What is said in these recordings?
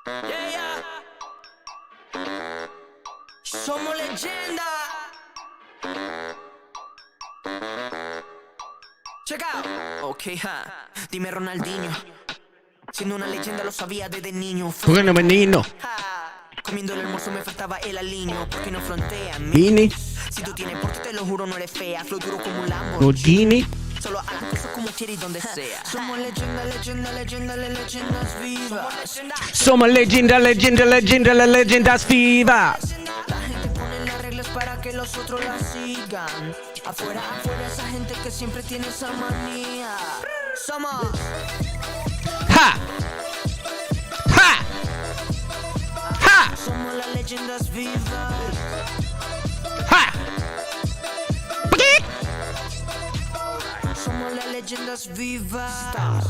Yeah, yeah. Somos leyenda. Check out. Ok, ja. Dime Ronaldinho. Siendo una leyenda lo sabía desde niño. Bueno, menino. Comiendo el almuerzo me faltaba el aliño. Porque no frontea a mí. Vini. Si tú tienes porte te lo juro no eres fea. Flow duro como un Lambo. Nudini. Solo a las cosas como quieres y donde sea. Somos leyenda, leyenda, leyenda, las leyendas vivas. Somos leyenda, leyenda, leyenda, las leyendas vivas. La gente pone las reglas para que los otros las sigan. Afuera, afuera esa gente que siempre tiene esa manía. Somos ¡Ja! ¡Ja! ¡Ja! Somos las leyendas vivas. ¡Ja! Somos las leyendas vivas. Stop.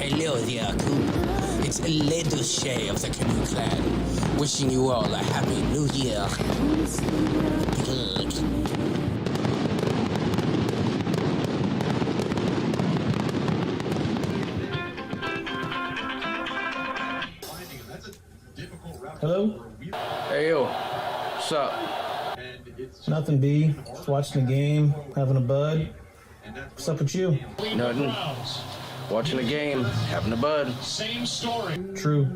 Hello there, Coop. It's a little Shay of the Canoe Clan, wishing you all a happy new year. Good. Hello? Hey, yo. What's up? Nothing, B. Just watching the game, having a bud. What's up with you? Nothing. Watching the game, having a bud. True.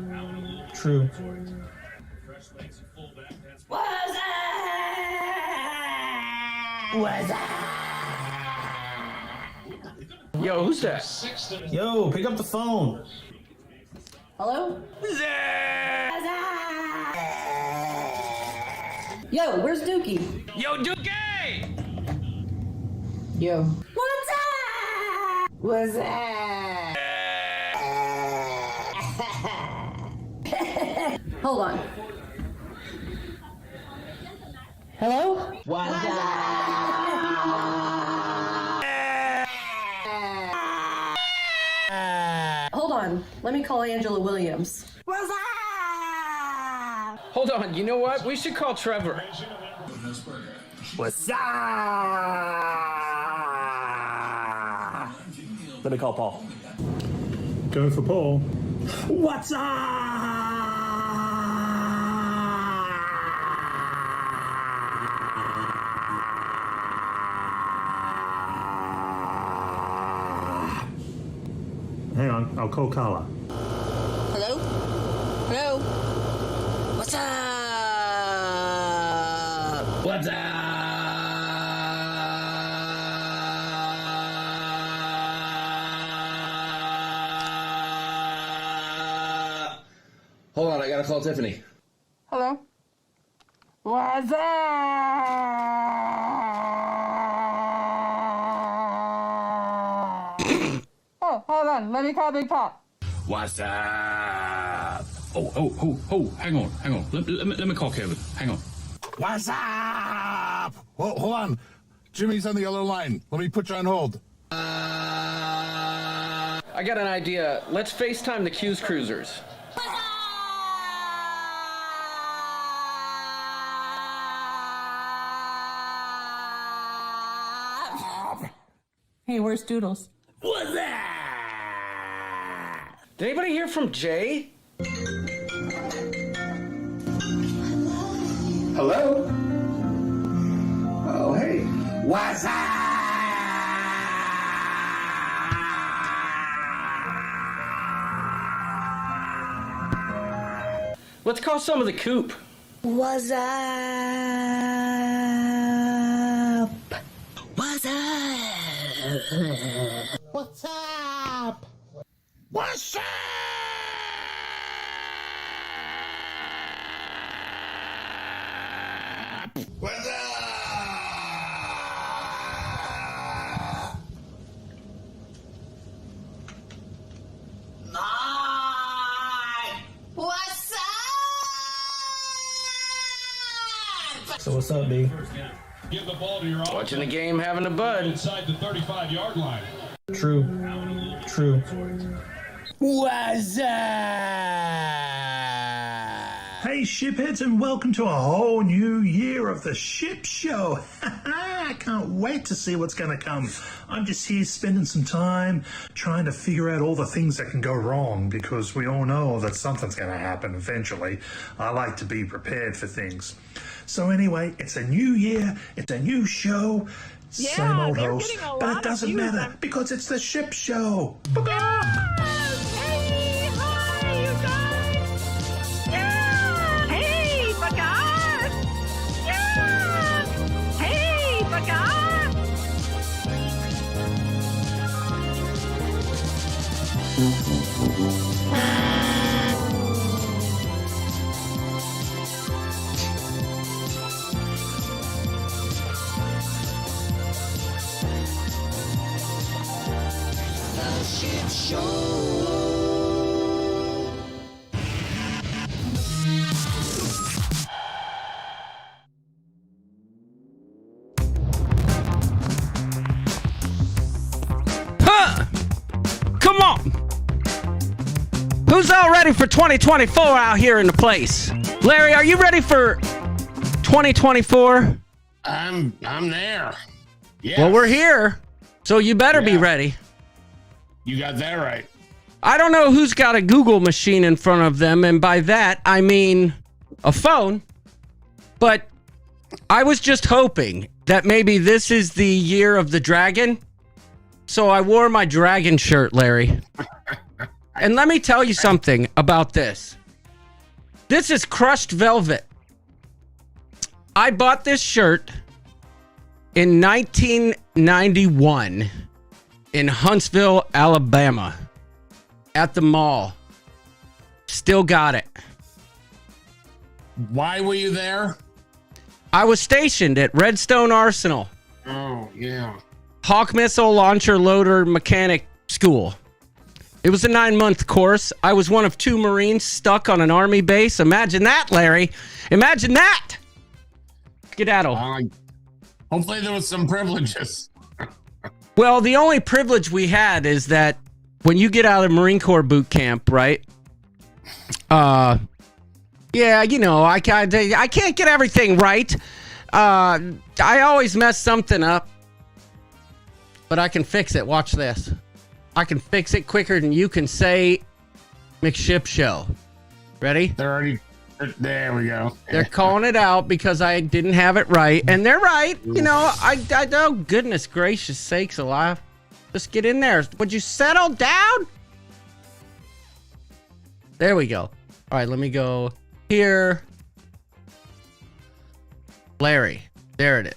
True. Yo, who's that? Yo, pick up the phone. Hello? Yo, where's Dookie? Yo, Duke! Yo. What's up? What's up? Hold on. Hello? What's Hold on. Let me call Angela Williams. What's up? Hold on, you know what? We should call Trevor. What's up? Let me call Paul. Go for Paul. What's up? Hang on, I'll call Carla. Hello? Hello? What's up? What's up? Hold on, I gotta call Tiffany. Hello? What's up? Oh, hold on. Let me call Big Pop. What's up? Oh, hang on. Let me call Kevin. Hang on. What's up? Hold on. Jimmy's on the other line. Let me put you on hold. I got an idea. Let's FaceTime the Q's Cruisers. Hey, where's Doodles? Did anybody hear from Jay? Hello? Oh, hey. What's up? Let's call some of the coop. What's up? What's up? What's up? What's up? What's up? What's up? So what's up, B? Give the ball to your Watching the game, having a bud. inside the 35-yard line. True. True. What's up? Hey, shipheads, and welcome to a whole new year of the Ship Show. I can't wait to see what's going to come. I'm just here spending some time trying to figure out all the things that can go wrong, because we all know that something's going to happen eventually. I like to be prepared for things. So anyway, it's a new year, it's a new show, same old host, but it doesn't matter because it's the Ship Show. Huh! Come on! Who's all ready for 2024 out here in the place? Larry, are you ready for 2024? I'm there. Yes. Well, we're here, so you better be ready. You got that right. I don't know who's got a Google machine in front of them, and by that, I mean a phone. But I was just hoping that maybe this is the year of the dragon. So I wore my dragon shirt, Larry. And let me tell you something about this. This is crushed velvet. I bought this shirt in 1991 in Huntsville, Alabama, at the mall. Still got it. Why were you there? I was stationed at Redstone Arsenal. Oh, yeah. Hawk Missile Launcher Loader Mechanic School. It was a 9-month course. I was one of 2 Marines stuck on an Army base. Imagine that, Larry. Imagine that. Skedaddle. Hopefully there was some privileges. Well, the only privilege we had is that when you get out of Marine Corps boot camp, right? Yeah, you know, I can't get everything right. I always mess something up. But I can fix it. Watch this. I can fix it quicker than you can say McShip Show. Ready? There we go. They're calling it out because I didn't have it right. And they're right. You know, I oh, goodness gracious sakes alive. Just get in there. Would you settle down? There we go. All right, let me go here. Larry. There it is.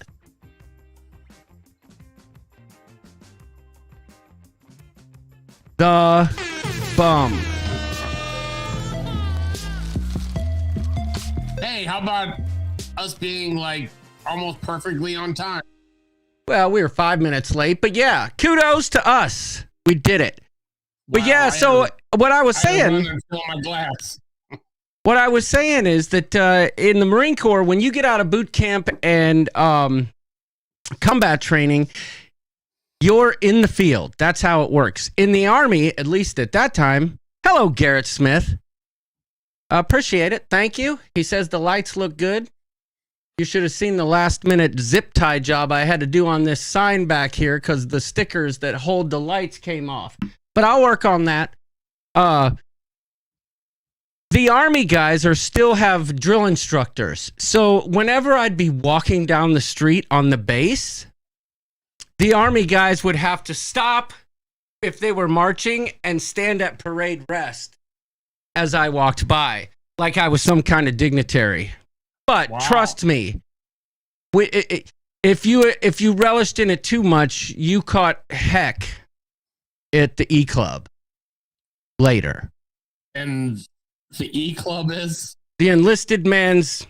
The bum. Hey, how about us being like almost perfectly on time? Well, we were 5 minutes late, but yeah, kudos to us. We did it. But yeah, so what I was saying, Fill my glass. What I was saying is that in the Marine Corps, when you get out of boot camp and combat training, you're in the field. That's how it works. In the Army, at least at that time, hello, Garrett Smith. Appreciate it. Thank you. He says the lights look good. You should have seen the last-minute zip tie job I had to do on this sign back here because the stickers that hold the lights came off. But I'll work on that. The Army guys still have drill instructors. So whenever I'd be walking down the street on the base, the Army guys would have to stop if they were marching and stand at parade rest as I walked by, like I was some kind of dignitary. But trust me, if you relished in it too much, you caught heck at the E Club later. And the E Club is? The enlisted man's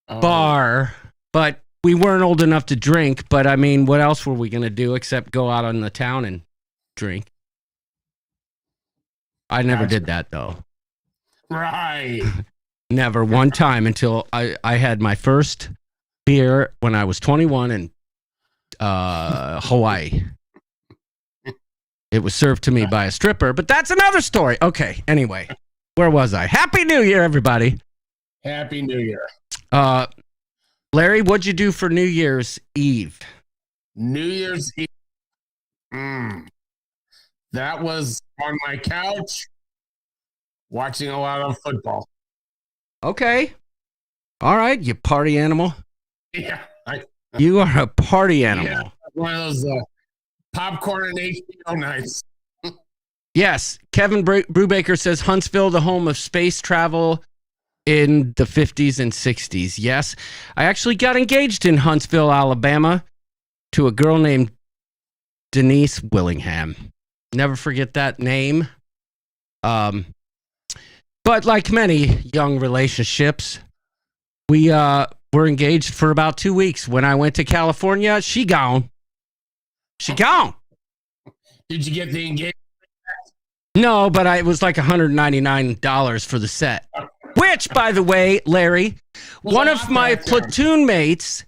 bar, but we weren't old enough to drink. But I mean, what else were we going to do except go out on the town and drink? I never did that, though. Right. Never one time until I had my first beer when I was 21 in Hawaii. It was served to me by a stripper, but that's another story. Okay, anyway, where was I? Happy New Year, everybody. Happy New Year. Larry, what'd you do for New Year's Eve? New Year's Eve. That was on my couch watching a lot of football. Okay. All right, you party animal. Yeah. You are a party animal. Yeah, one of those popcorn and HBO nights. Yes. Kevin Brubaker says Huntsville, the home of space travel in the 50s and 60s. Yes. I actually got engaged in Huntsville, Alabama to a girl named Denise Willingham. Never forget that name. But like many young relationships, we were engaged for about 2 weeks. When I went to California, she gone. She gone. Did you get the engagement? No, but it was like $199 for the set. Which, by the way, Larry, one of my platoon mates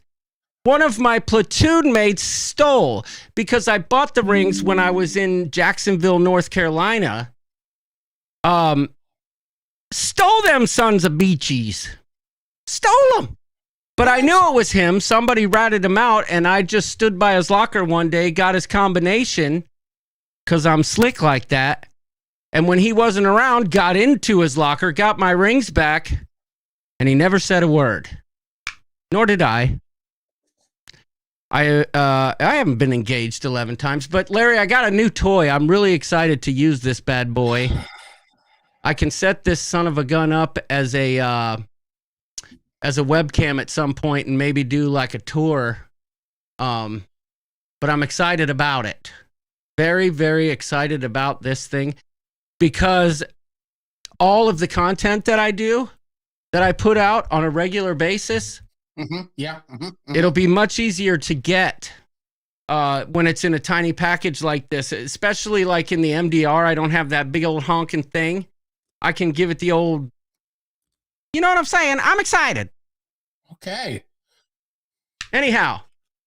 stole because I bought the rings when I was in Jacksonville, North Carolina. Stole them sons of beachies. Stole them. But I knew it was him. Somebody ratted him out, and I just stood by his locker one day, got his combination, because I'm slick like that. And when he wasn't around, got into his locker, got my rings back, and he never said a word. Nor did I. I haven't been engaged 11 times, but Larry, I got a new toy. I'm really excited to use this bad boy. I can set this son of a gun up as a webcam at some point and maybe do like a tour. But I'm excited about it. Very, very excited about this thing because all of the content that I do, that I put out on a regular basis, it'll be much easier to get when it's in a tiny package like this, especially like in the MDR. I don't have that big old honking thing. I can give it the old, you know what I'm saying? I'm excited. Okay. Anyhow.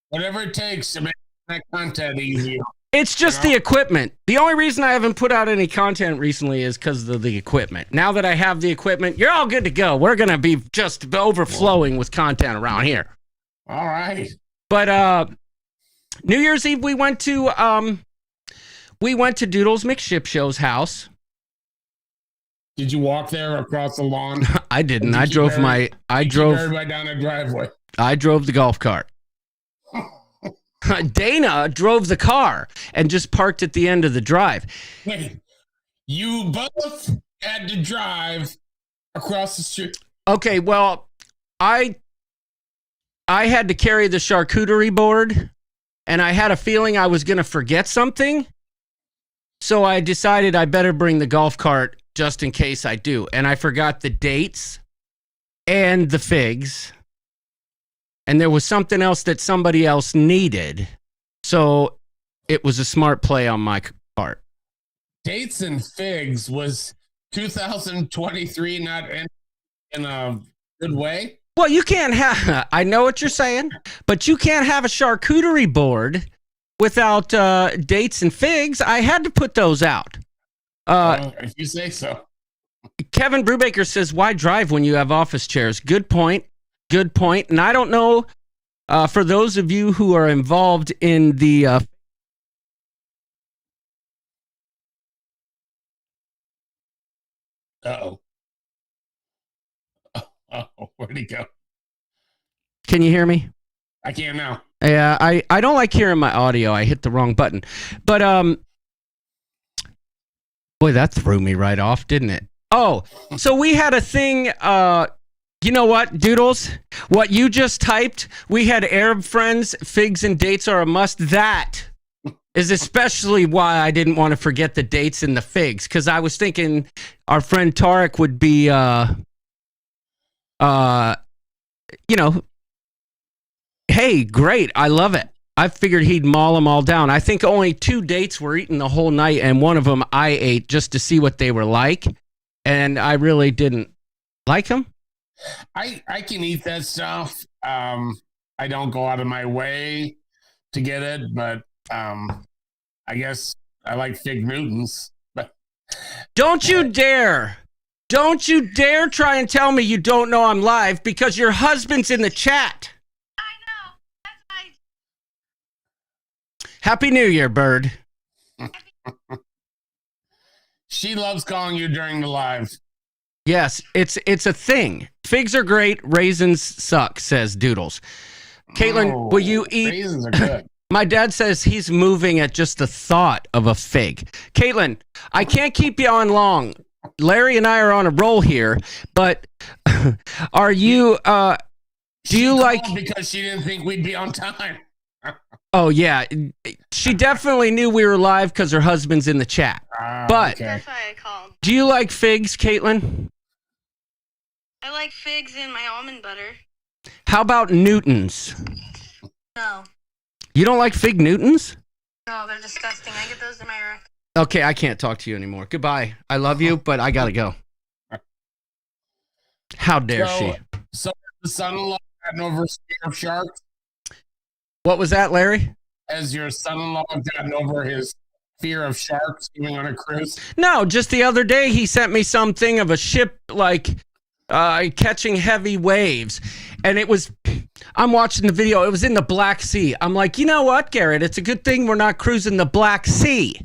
Whatever it takes to make that content easier. It's just the equipment. The only reason I haven't put out any content recently is because of the equipment. Now that I have the equipment, you're all good to go. We're going to be just overflowing with content around here. All right. But New Year's Eve, we went to Doodles McShipshow's house. Did you walk there across the lawn? I didn't. I drove everybody down a driveway. I drove the golf cart. Dana drove the car and just parked at the end of the drive. Wait, you both had to drive across the street. Okay, well, I had to carry the charcuterie board, and I had a feeling I was going to forget something. So I decided I better bring the golf cart just in case I do. And I forgot the dates and the figs. And there was something else that somebody else needed. So it was a smart play on my part. Dates and figs was 2023 not in a good way? Well, you can't have, I know what you're saying, but you can't have a charcuterie board without dates and figs. I had to put those out. If you say so. Kevin Brubaker says, why drive when you have office chairs? Good point. Good point. And I don't know, for those of you who are involved in the Uh-oh. Where'd he go? Can you hear me? I can't now. Yeah, I don't like hearing my audio. I hit the wrong button. But boy, that threw me right off, didn't it? Oh, so we had a thing, you know what, Doodles? What you just typed, we had Arab friends, figs and dates are a must. That is especially why I didn't want to forget the dates and the figs, because I was thinking our friend Tarek would be you know, hey, great, I love it. I figured he'd maul them all down. I think only 2 dates were eaten the whole night, and one of them I ate just to see what they were like, and I really didn't like them. I can eat that stuff. I don't go out of my way to get it, but I guess I like fig Newtons. But Don't you dare! Don't you dare try and tell me you don't know I'm live, because your husband's in the chat. Happy New Year, bird. she loves calling you during the live. Yes, it's a thing. Figs are great, raisins suck, says Doodles. Caitlin, will you eat? Raisins are good. My dad says he's moving at just the thought of a fig. Caitlin, I can't keep you on long. Larry and I are on a roll here, but are you, do you like... Because she didn't think we'd be on time. Oh, yeah. She definitely knew we were live because her husband's in the chat. But okay. That's why I called. Do you like figs, Caitlin? I like figs in my almond butter. How about Newtons? No. You don't like fig Newtons? No, they're disgusting. I get those in my rack. Okay, I can't talk to you anymore. Goodbye. I love you, but I gotta go. How dare she? So the son-in-law gotten over his fear of sharks? What was that, Larry? Has your son-in-law gotten over his fear of sharks going on a cruise? No, just the other day he sent me something of a ship like catching heavy waves, and it was, I'm watching the video, it was in the Black Sea. I'm like, you know what, Garrett, it's a good thing we're not cruising the Black Sea.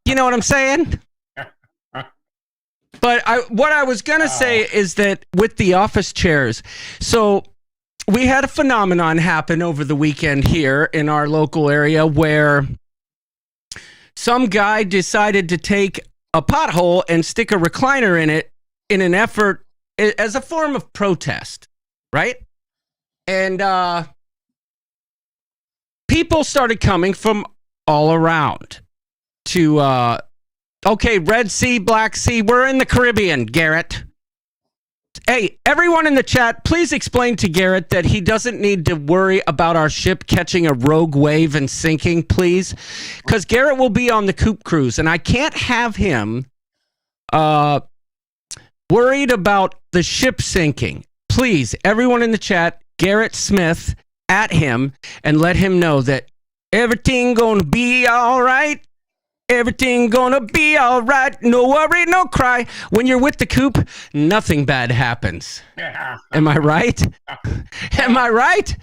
You know what I'm saying? But what I was gonna say is that with the office chairs, so we had a phenomenon happen over the weekend here in our local area where some guy decided to take a pothole and stick a recliner in it in an effort as a form of protest, right? And people started coming from all around to, okay, Red Sea, Black Sea, we're in the Caribbean, Garrett. Hey, everyone in the chat, please explain to Garrett that he doesn't need to worry about our ship catching a rogue wave and sinking, please. Because Garrett will be on the Coop Cruise, and I can't have him worried about the ship sinking. Please, everyone in the chat, Garrett Smith, at him, and let him know that everything gonna be all right. Everything gonna be all right. No worry, no cry. When you're with the Coop, nothing bad happens. Am I right? Am I right?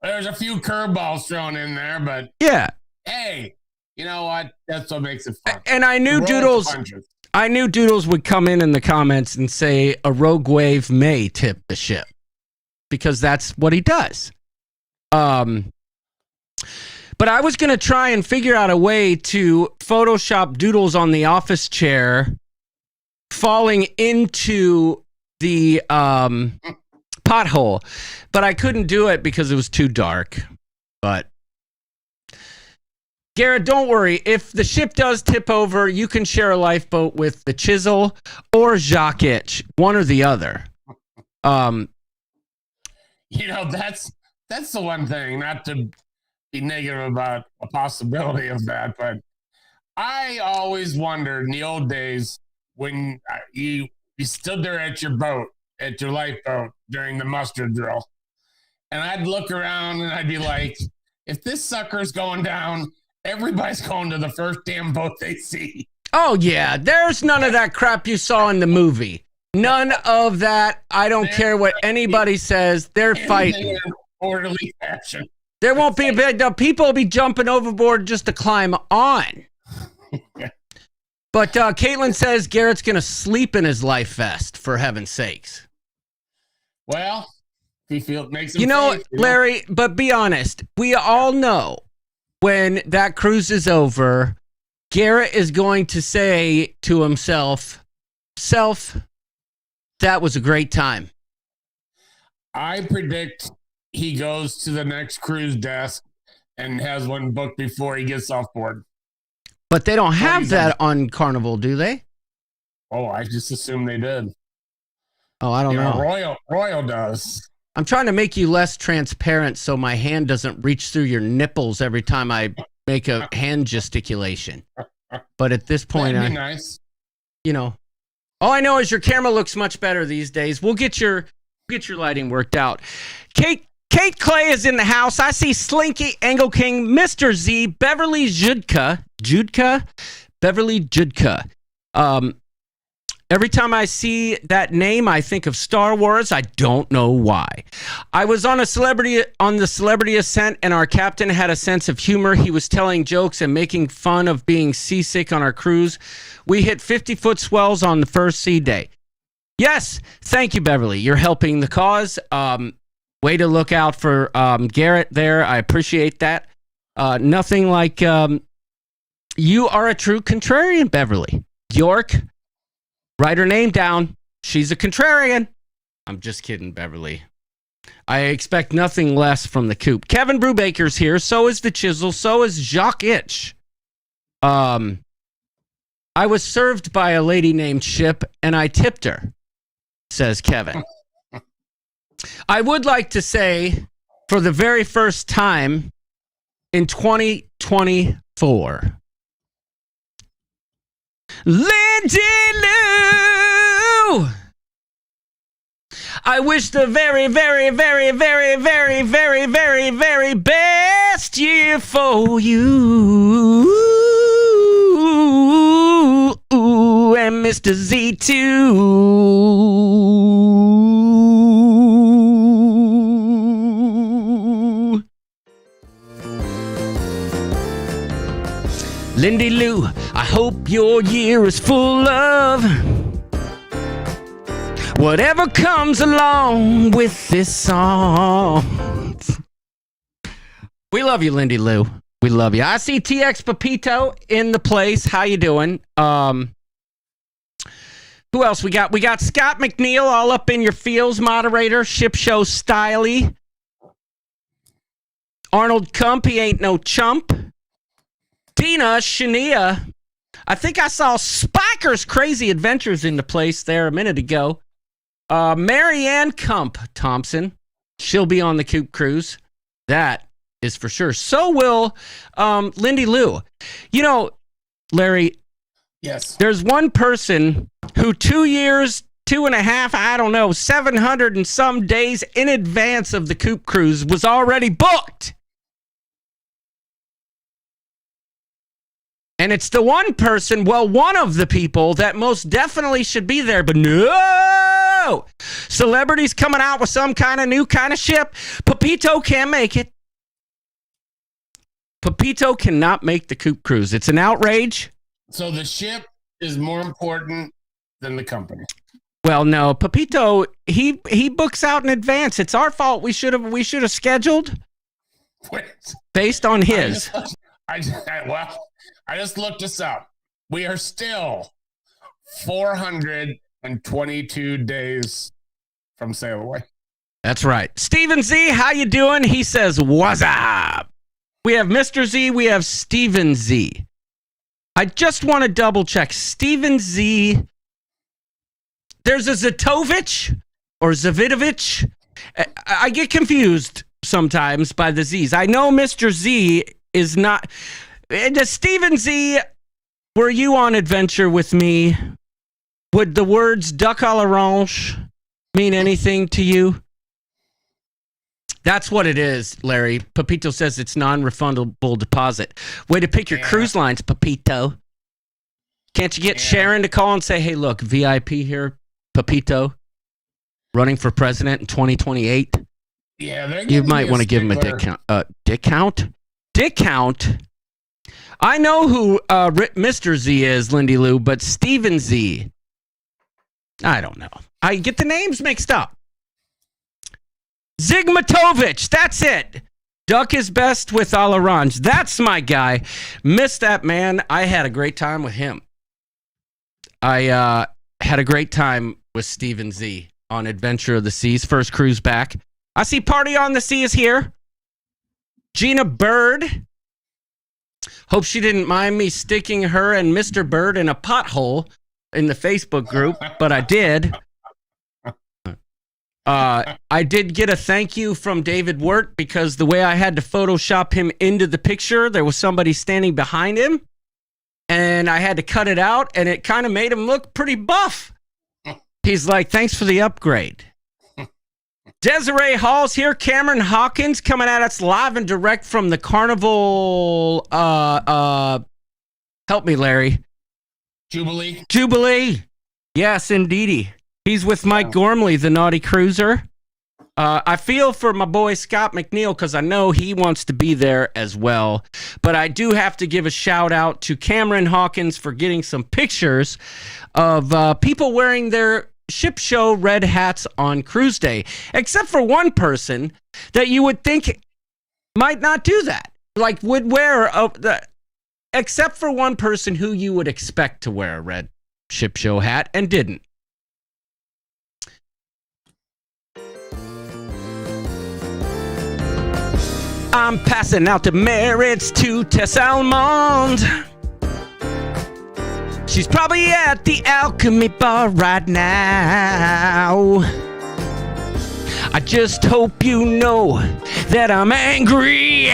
There's a few curveballs thrown in there, but Yeah. hey, you know what? That's what makes it fun. And I knew Roll Doodles. punches. I knew Doodles would come in the comments and say a rogue wave may tip the ship, because that's what he does. But I was going to try and figure out a way to Photoshop Doodles on the office chair falling into the pothole, but I couldn't do it because it was too dark. But Garrett, don't worry. If the ship does tip over, you can share a lifeboat with the Chisel or Jacques Itch, one or the other. You know, that's the one thing, not to be negative about a possibility of that, but I always wondered in the old days when you stood there at your boat, at your lifeboat during the muster drill, and I'd look around and I'd be like, if this sucker's going down, everybody's going to the first damn boat they see. Oh, yeah. There's none of that crap you saw in the movie. None of that. I don't care what anybody says. They're fighting. In an orderly fashion. There won't be a big... People will be jumping overboard just to climb on. But Caitlin says Garrett's going to sleep in his life vest, for heaven's sakes. Well, he makes him You know, safe, Larry, but be honest. We all know when that cruise is over, Garrett is going to say to himself, that was a great time. I predict he goes to the next cruise desk and has one booked before he gets off board. But they don't have that on Carnival, do they? Oh, I just assumed they did. Oh, I don't know. Royal does. I'm trying to make you less transparent so my hand doesn't reach through your nipples every time I make a hand gesticulation. But at this point, That'd be nice. You know, all I know is your camera looks much better these days. We'll get your lighting worked out. Kate Clay is in the house. I see Slinky, Angle King, Mr. Z, Beverly Judka. Beverly Judka. Every time I see that name, I think of Star Wars. I don't know why. I was on the Celebrity Ascent, and our captain had a sense of humor. He was telling jokes and making fun of being seasick on our cruise. We hit 50-foot swells on the first sea day. Yes, thank you, Beverly. You're helping the cause. Way to look out for Garrett there. I appreciate that. Nothing like you are a true contrarian, Beverly. York. Write her name down. She's a contrarian. I'm just kidding, Beverly. I expect nothing less from the coop. Kevin Brubaker's here. So is the Chisel. So is Jacques Itch. I was served by a lady named Ship, and I tipped her, says Kevin. I would like to say, for the very first time in 2024, Lindy Lou, I wish the very, very, very, very, very, very, very, very best year for you. And Mr. Z too. Lindy Lou, I hope your year is full of whatever comes along with this song. We love you, Lindy Lou. We love you. I see TX Pepito in the place. How you doing? Who else we got? We got Scott McNeil all up in your feels, moderator, Ship Show Styley. Arnold Kump, he ain't no chump. Tina, Shania. I think I saw Spiker's Crazy Adventures in the place there a minute ago. Marianne Kump Thompson. She'll be on the Coop Cruise. That is for sure. So will Lindy Lou. You know, Larry. Yes. There's one person who 2 years, 2.5, I don't know, 700 and some days in advance of the Coop Cruise was already booked. And it's the one person, well, one of the people that most definitely should be there, but no! Celebrities coming out with some kind of new kind of ship. Pepito can't make it. Pepito cannot make the Coop Cruise. It's an outrage. So the ship is more important than the company. Well, no, Pepito, he books out in advance. It's our fault. We should have scheduled based on his. I just looked this up. We are still 422 days from sail away. That's right. Steven Z, how you doing? He says, what's up? We have Mr. Z. We have Steven Z. I just want to double check. Steven Z. There's a Zatovich or Zavidovich. I get confused sometimes by the Z's. I know Mr. Z is not. The Steven Z, were you on adventure with me, would the words duck à l'orange mean anything to you? That's what it is, Larry. Pepito says it's non-refundable deposit. Way to pick your cruise lines, Pepito. Can't you get Sharon to call and say, hey, look, VIP here, Pepito, running for president in 2028? Yeah, you might want to give him a discount. Discount? I know who Mr. Z is, Lindy Lou, but Steven Z, I don't know. I get the names mixed up. Zigmatovich, that's it. Duck is best with Alarange. That's my guy. Missed that man. I had a great time with him. I had a great time with Steven Z on Adventure of the Seas. First cruise back. I see Party on the Sea is here. Gina Bird. Hope she didn't mind me sticking her and Mr. Bird in a pothole in the Facebook group, but I did. I did get a thank you from David Wirt because the way I had to Photoshop him into the picture, there was somebody standing behind him, and I had to cut it out, and it kind of made him look pretty buff. He's like, thanks for the upgrade. Desiree Hall's here. Cameron Hawkins coming at us live and direct from the Carnival. Help me, Larry. Jubilee. Yes, indeedy. He's with Mike Gormley, the Naughty Cruiser. I feel for my boy Scott McNeil because I know he wants to be there as well. But I do have to give a shout out to Cameron Hawkins for getting some pictures of people wearing their ship show red hats on cruise day, except for one person that you would think might not do that, like would wear except for one person who you would expect to wear a red ship show hat and didn't. I'm passing out the merits to Tess Almond. She's probably at the Alchemy Bar right now. I just hope you know that I'm angry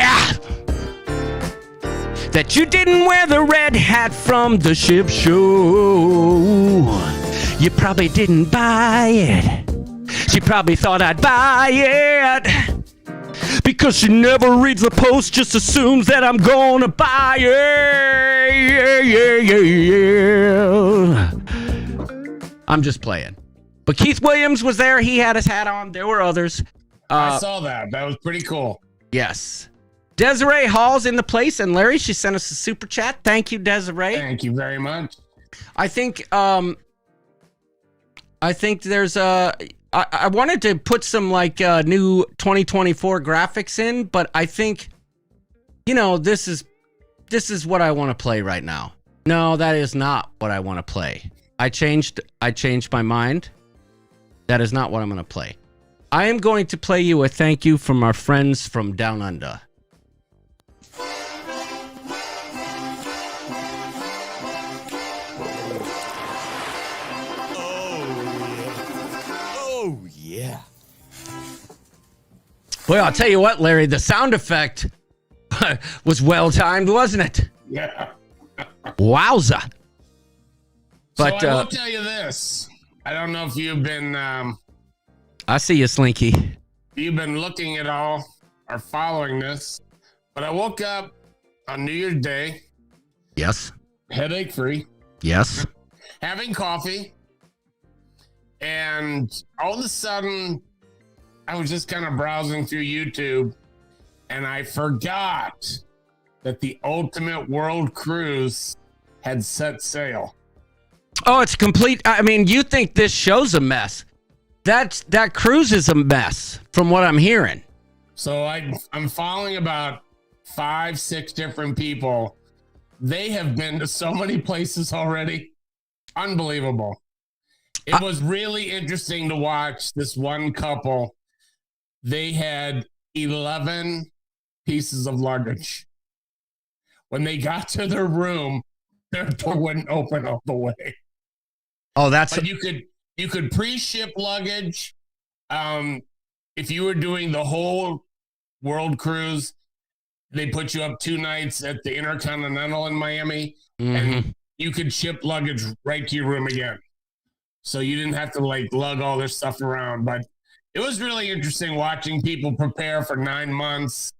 that you didn't wear the red hat from the ship show. You probably didn't buy it. She probably thought I'd buy it. Because she never reads the post, just assumes that I'm gonna buy it. Yeah. I'm just playing. But Keith Williams was there. He had his hat on. There were others. I saw that. That was pretty cool. Yes. Desiree Hall's in the place. And Larry, she sent us a super chat. Thank you, Desiree. Thank you very much. I think there's I wanted to put some like new 2024 graphics in, but I think, this is what I want to play right now. No, that is not what I want to play. I changed my mind. That is not what I'm going to play. I am going to play you a thank you from our friends from Down Under. Well, I'll tell you what, Larry, the sound effect was well timed, wasn't it? Yeah. Wowza. But so I will tell you this. I don't know if you've been I see you, Slinky. You've been looking at all or following this, but I woke up on New Year's Day. Yes. Headache free. Yes. Having coffee. And all of a sudden, I was just kind of browsing through YouTube, and I forgot that the Ultimate World Cruise had set sail. Oh, it's complete. I mean, you think this show's a mess. That cruise is a mess, from what I'm hearing. So I'm following about 5-6 different people. They have been to so many places already. Unbelievable. It was really interesting to watch this one couple. They had 11 pieces of luggage. When they got to their room, their door wouldn't open all the way. Oh, that's... But you could pre-ship luggage. If you were doing the whole world cruise, they put you up 2 nights at the Intercontinental in Miami. Mm-hmm. And you could ship luggage right to your room again. So you didn't have to like lug all this stuff around. But it was really interesting watching people prepare for 9 months.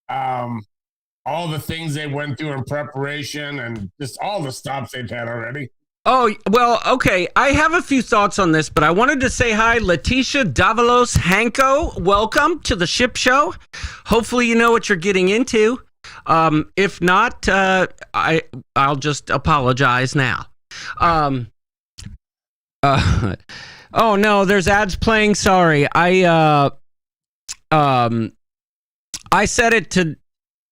All the things they went through in preparation and just all the stops they've had already. Oh, well, okay. I have a few thoughts on this, but I wanted to say hi, Letitia Davalos Hanko. Welcome to the Ship Show. Hopefully you know what you're getting into. If not, I'll just apologize now. Oh no, there's ads playing. Sorry. I set it to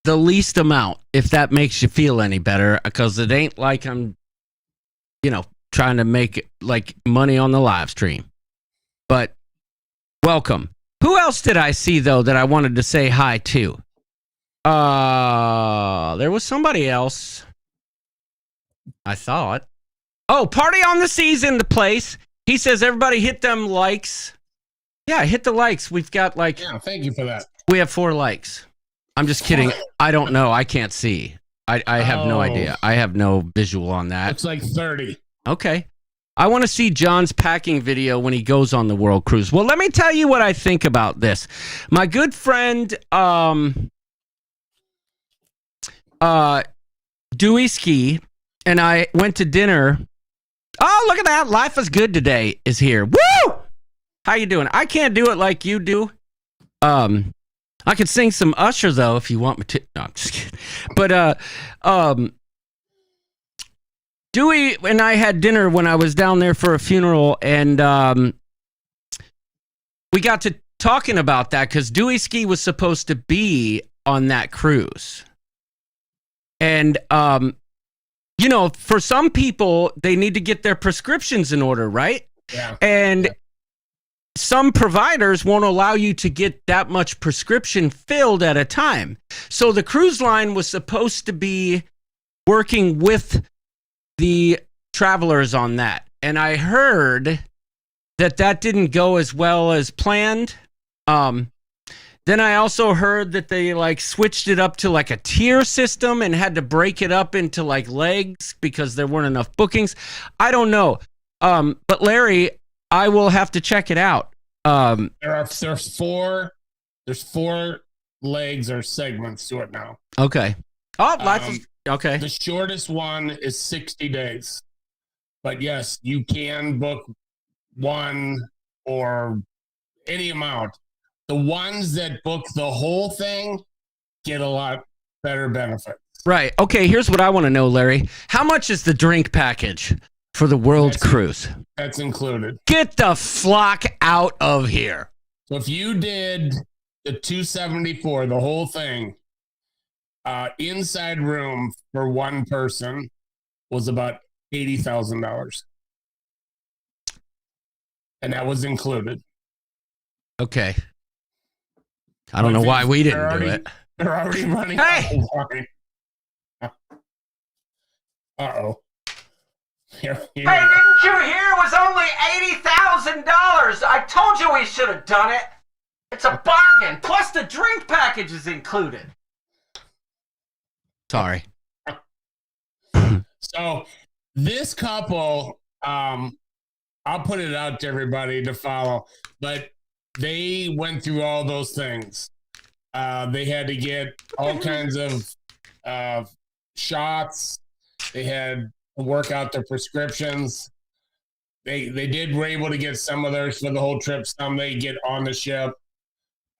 the least amount, if that makes you feel any better, because it ain't like I'm trying to make like money on the live stream. But welcome. Who else did I see though that I wanted to say hi to? There was somebody else, I thought. Oh, Party on the Sea's in the place. He says everybody hit them likes. Yeah, hit the likes. We've got like... Yeah, thank you for that. We have 4 likes. I'm just kidding. I don't know. I can't see. I have no idea. I have no visual on that. It's like 30. Okay. I want to see John's packing video when he goes on the world cruise. Well, let me tell you what I think about this. My good friend, Dewey Ski, and I went to dinner. Oh, look at that. Life is Good Today is here. Woo! How you doing? I can't do it like you do. I could sing some Usher, though, if you want me to. No, I'm just kidding. But Dewey and I had dinner when I was down there for a funeral, and we got to talking about that because Dewey Ski was supposed to be on that cruise. And, for some people, they need to get their prescriptions in order, right? Yeah. And some providers won't allow you to get that much prescription filled at a time. So the cruise line was supposed to be working with the travelers on that. And I heard that didn't go as well as planned. Then I also heard that they like switched it up to like a tier system and had to break it up into like legs because there weren't enough bookings. I don't know. But Larry, I will have to check it out. There's 4 legs or segments to it now. Okay. Oh, life is okay. The shortest one is 60 days. But yes, you can book one or any amount. The ones that book the whole thing get a lot better benefits. Right. Okay, here's what I want to know, Larry. How much is the drink package for the world cruise? That's included. Get the flock out of here. So if you did the 274, the whole thing, inside room for one person was about $80,000. And that was included. Okay. I don't know why we didn't do it. They're already running Hey! out of line. Uh-oh. Here Hey, didn't you hear it was only $80,000? I told you we should have done it. It's a bargain. Plus the drink package is included. Sorry. So this couple, I'll put it out to everybody to follow, but they went through all those things. They had to get all kinds of shots. They had to work out their prescriptions. They were able to get some of theirs for the whole trip. Some they get on the ship.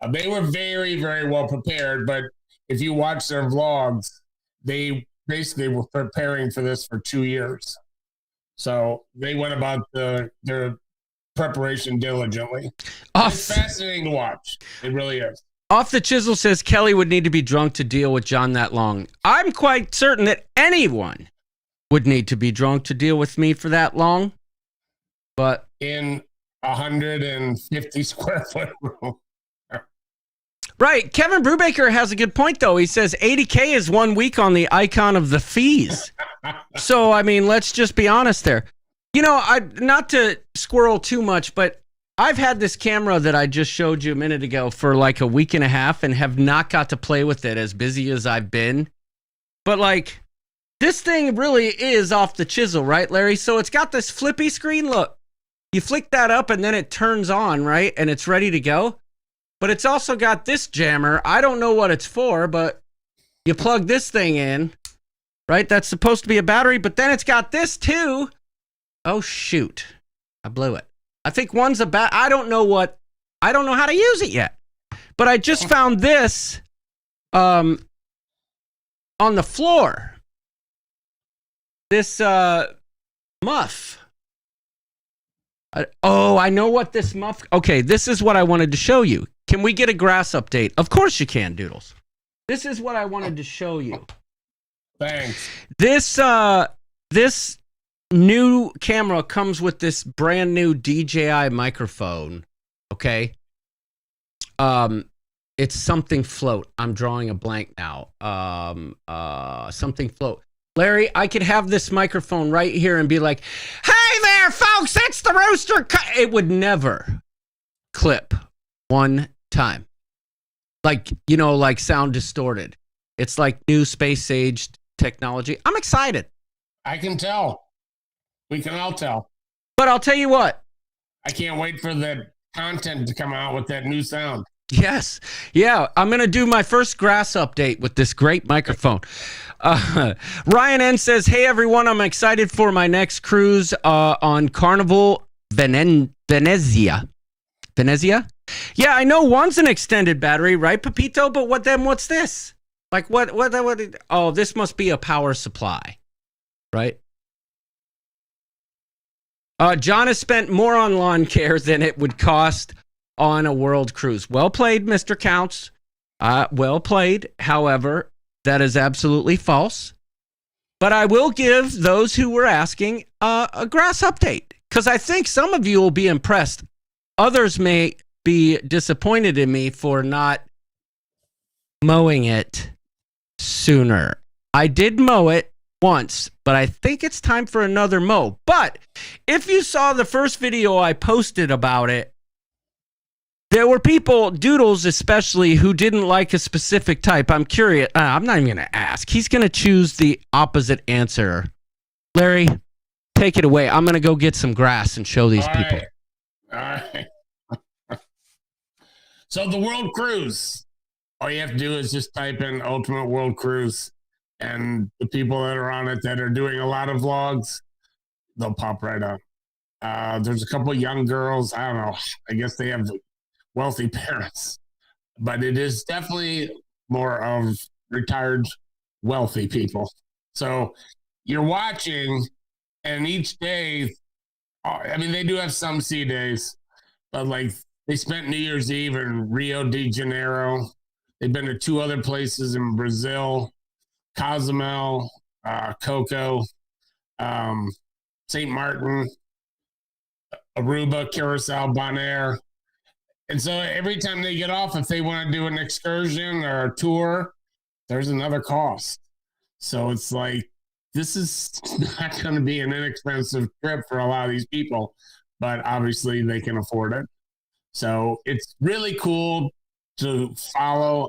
They were very, very well prepared. But if you watch their vlogs, they basically were preparing for this for 2 years. So they went about their preparation diligently. It's fascinating to watch. It really is. Off the Chisel says Kelly would need to be drunk to deal with John that long. I'm quite certain that anyone would need to be drunk to deal with me for that long. But in 150 square foot room. Right. Kevin Brubaker has a good point, though. He says 80K is 1 week on the icon of the fees. So, I mean, let's just be honest there. Not to squirrel too much, but I've had this camera that I just showed you a minute ago for like a week and a half and have not got to play with it as busy as I've been. But like, this thing really is off the chisel, right, Larry? So it's got this flippy screen. Look, you flick that up and then it turns on, right? And it's ready to go. But it's also got this jammer. I don't know what it's for, but you plug this thing in, right? That's supposed to be a battery, but then it's got this too. Oh, shoot. I blew it. I think one's a I don't know how to use it yet. But I just found this on the floor. This muff. I know what this muff. Okay, this is what I wanted to show you. Can we get a grass update? Of course you can, Doodles. This is what I wanted to show you. Thanks. This new camera comes with this brand new DJI microphone. Okay. It's something float. I'm drawing a blank now. Something float. Larry, I could have this microphone right here and be like, "Hey there, folks, it's the Rooster." It would never clip one time. Like, like sound distorted. It's like new space age technology. I'm excited. I can tell. We can all tell. But I'll tell you what. I can't wait for the content to come out with that new sound. Yes. Yeah. I'm going to do my first grass update with this great microphone. Ryan N says, "Hey, everyone. I'm excited for my next cruise on Carnival Venezia. Venezia? Yeah, I know one's an extended battery, right, Pepito? But what's this? Like, what? Oh, this must be a power supply, right? John has spent more on lawn care than it would cost on a world cruise. Well played, Mr. Counts. Well played. However, that is absolutely false. But I will give those who were asking a grass update, because I think some of you will be impressed. Others may be disappointed in me for not mowing it sooner. I did mow it once, but I think it's time for another mow. But if you saw the first video I posted about it, there were people, Doodles especially, who didn't like a specific type. I'm curious. I'm not even going to ask. He's going to choose the opposite answer. Larry, take it away. I'm going to go get some grass and show these people. All right. So the World Cruise, all you have to do is just type in Ultimate World Cruise, and the people that are on it that are doing a lot of vlogs, they'll pop right up. There's a couple young girls. I don't know. I guess they have wealthy parents, but it is definitely more of retired wealthy people. So you're watching, and each day, I mean, they do have some sea days, but like they spent New Year's Eve in Rio de Janeiro. They've been to 2 other places in Brazil, Cozumel, Coco, St. Martin, Aruba, Curacao, Bonaire. And so every time they get off, if they want to do an excursion or a tour, there's another cost. So it's like, this is not going to be an inexpensive trip for a lot of these people, but obviously they can afford it. So it's really cool to follow,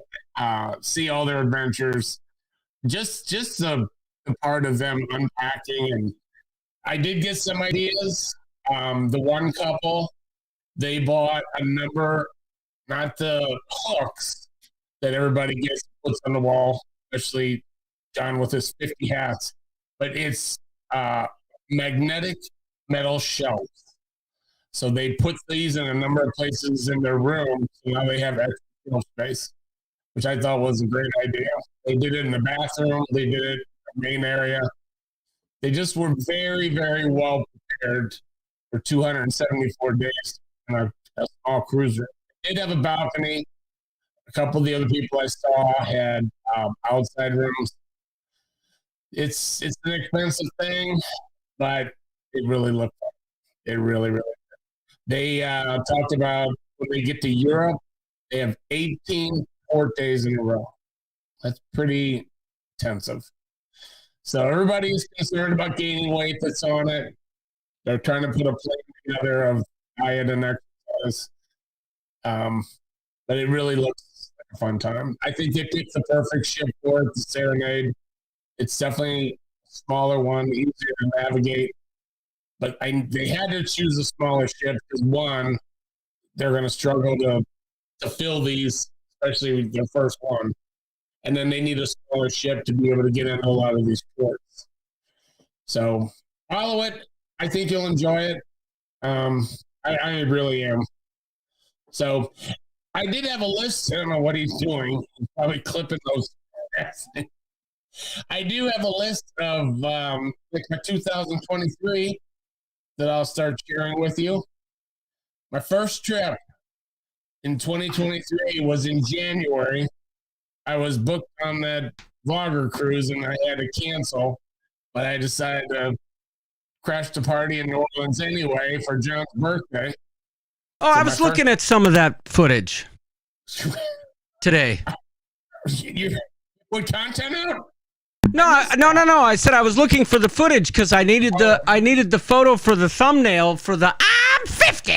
see all their adventures, just the part of them unpacking. And I did get some ideas. The one couple, they bought a number, not the hooks that everybody gets, puts on the wall, especially John with his 50 hats, but it's magnetic metal shelves. So they put these in a number of places in their room, so now they have extra space, which I thought was a great idea. They did it in the bathroom. They did it in the main area. They just were very, very well prepared for 274 days in a small cruiser. They did have a balcony. A couple of the other people I saw had outside rooms. It's an expensive thing, but it really looked fun. It really, really did. They talked about when they get to Europe, they have 18 port days in a row. That's pretty intensive. So everybody's concerned about gaining weight that's on it. They're trying to put a plan together of diet and exercise. But it really looks like a fun time. I think they picked the perfect ship for it, the Serenade. It's definitely smaller one, easier to navigate. But they had to choose a smaller ship because one, they're going to struggle to fill these, especially their first one. And then they need a smaller ship to be able to get into a lot of these ports. So follow it. I think you'll enjoy it. I really am. So I did have a list. I don't know what he's doing. He's probably clipping those. I do have a list of like my 2023 that I'll start sharing with you. My first trip in 2023 was in January. I was booked on that vlogger cruise and I had to cancel, but I decided to crash the party in New Orleans anyway for John's birthday. Oh, so I was looking at some of that footage today. You put content out? No. I said I was looking for the footage because I needed the photo for the thumbnail for the I'm 50.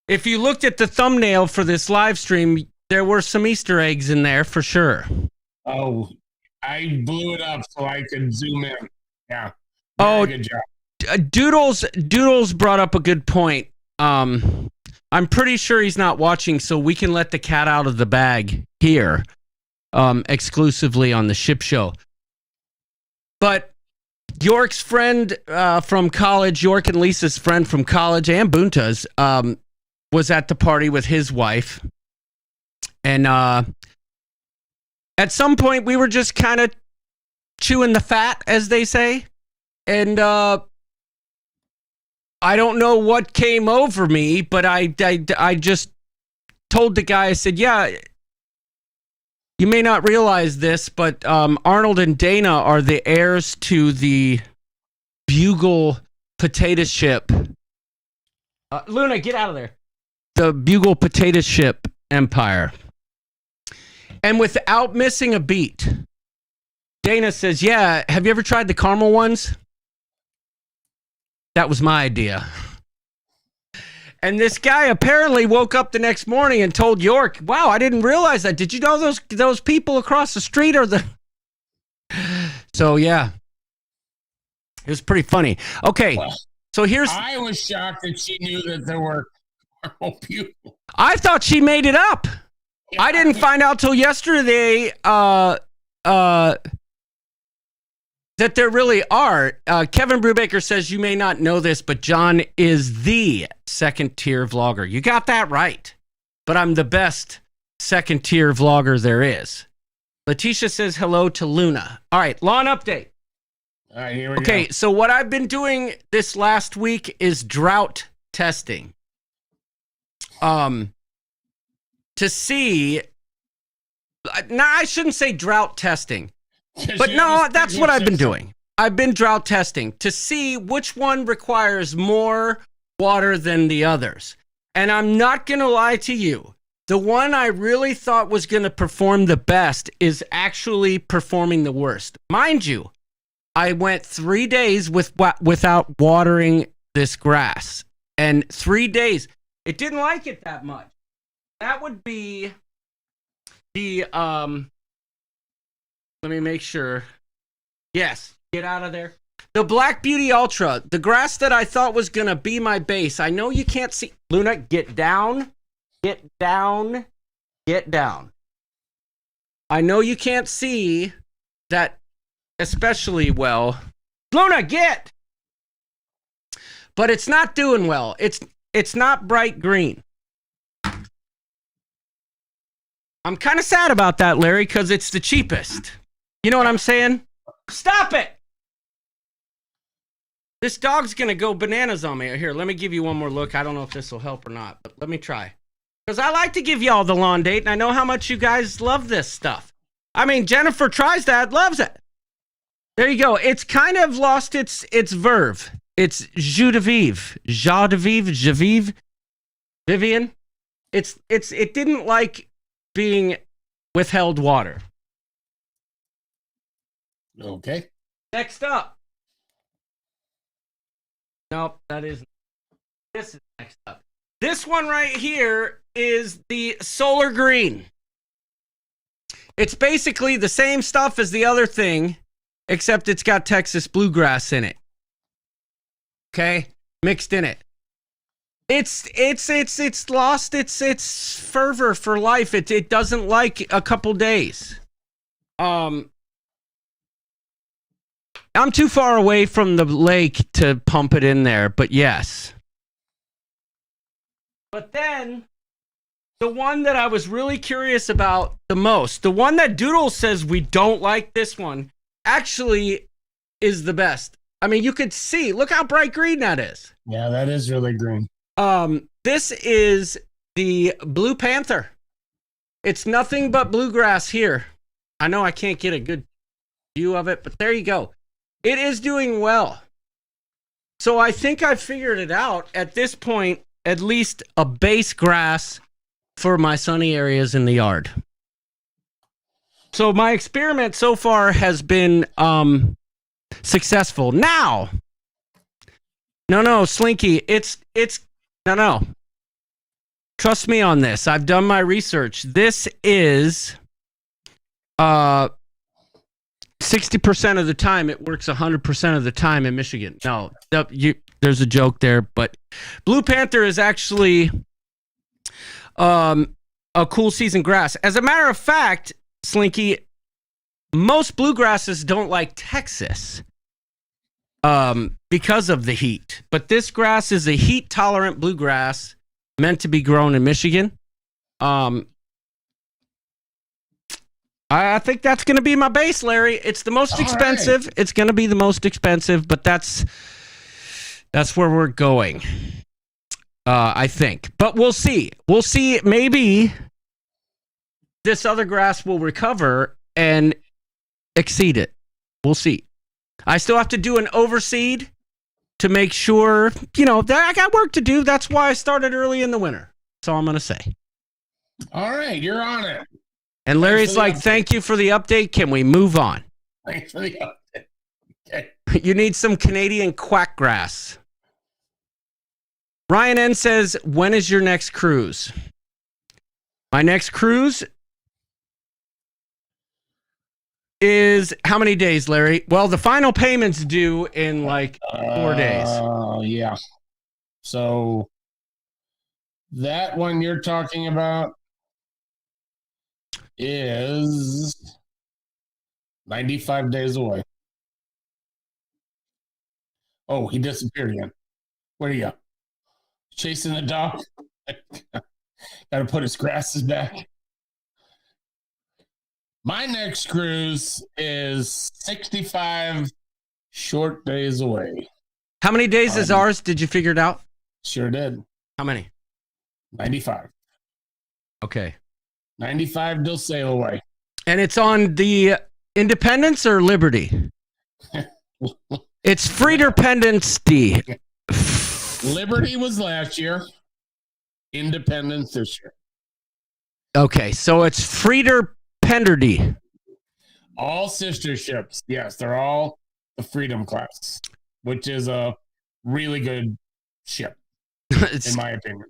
If you looked at the thumbnail for this live stream, there were some Easter eggs in there for sure. Oh, I blew it up so I could zoom in. Yeah. Oh, good job. Doodles brought up a good point. I'm pretty sure he's not watching, so we can let the cat out of the bag here, exclusively on the Ship Show. But York's friend from college, York and Lisa's friend from college, and Bunta's, was at the party with his wife. And at some point, we were just kind of chewing the fat, as they say. And I don't know what came over me, but I just told the guy, I said, yeah, you may not realize this, but Arnold and Dana are the heirs to the Bugle potato ship. Luna, get out of there. The Bugle potato ship empire. And without missing a beat, Dana says, yeah, have you ever tried the caramel ones? That was my idea. And this guy apparently woke up the next morning and told York, wow, I didn't realize that. Did you know those people across the street are the... So, yeah. It was pretty funny. Okay, well, so here's... I was shocked that she knew that there were caramel people. I thought she made it up. Yeah. I didn't find out till yesterday that there really are. Kevin Brubaker says, you may not know this, but John is the second-tier vlogger. You got that right. But I'm the best second-tier vlogger there is. Letitia says hello to Luna. All right, lawn update. All right, here we go. So what I've been doing this last week is drought testing. To see... No, I shouldn't say drought testing. But no, that's what I've been doing. I've been drought testing to see which one requires more water than the others. And I'm not going to lie to you. The one I really thought was going to perform the best is actually performing the worst. Mind you, I went 3 days without watering this grass. And 3 days, it didn't like it that much. That would be the... Let me make sure. Yes, get out of there. The Black Beauty Ultra, the grass that I thought was going to be my base. I know you can't see. Luna, get down. Get down. Get down. I know you can't see that especially well. Luna, get! But it's not doing well. It's not bright green. I'm kind of sad about that, Larry, because it's the cheapest. You know what I'm saying? Stop it! This dog's going to go bananas on me. Here, let me give you one more look. I don't know if this will help or not, but let me try. Because I like to give y'all the lawn date, and I know how much you guys love this stuff. I mean, Jennifer tries that, loves it. There you go. It's kind of lost its verve. It's joie de vivre. Joie de vivre. Je vive. Vivian. It didn't like being withheld water. Okay. Next up. Nope, that isn't. This is next up. This one right here is the Solar Green. It's basically the same stuff as the other thing, except it's got Texas bluegrass in it. Okay, mixed in it. It's lost its fervor for life. It doesn't like a couple days. I'm too far away from the lake to pump it in there, but yes. But then, the one that I was really curious about the most, the one that Doodle says we don't like this one, actually is the best. I mean, you could see, look how bright green that is. Yeah, that is really green. This is the Blue Panther. It's nothing but bluegrass here. I know I can't get a good view of it, but there you go. It is doing well. So I think I figured it out at this point, at least a base grass for my sunny areas in the yard. So my experiment so far has been successful. Now, no, Slinky, it's no. Trust me on this. I've done my research. This is 60% of the time it works 100% of the time in Michigan. No, there's a joke there, but Blue Panther is actually a cool season grass. As a matter of fact, Slinky, most bluegrasses don't like Texas because of the heat. But this grass is a heat-tolerant bluegrass meant to be grown in Michigan. I think that's going to be my base, Larry. It's the most expensive. Right. It's going to be the most expensive, but that's where we're going, I think. But we'll see. We'll see. Maybe this other grass will recover and exceed it. We'll see. I still have to do an overseed to make sure, that I got work to do. That's why I started early in the winter. That's all I'm going to say. All right, you're on it. And Larry's like, thank you for the update. Can we move on? Thanks for the update. Okay. You need some Canadian quackgrass. Ryan N says, when is your next cruise? My next cruise is how many days, Larry? Well, the final payment's due in 4 days. Yeah. So that one you're talking about is 95 days away. Oh, he disappeared again. Where are you? Chasing the dog? Got to put his grasses back. My next cruise is 65 short days away. How many days is ours? Did you figure it out? Sure did. How many? 95. Okay. 95 till sail away. And it's on the Independence or Liberty? It's Friederdependence D. Liberty was last year. Independence this year. Okay, so it's Friederdependence. All sister ships. Yes, they're all the Freedom class, which is a really good ship, in my opinion.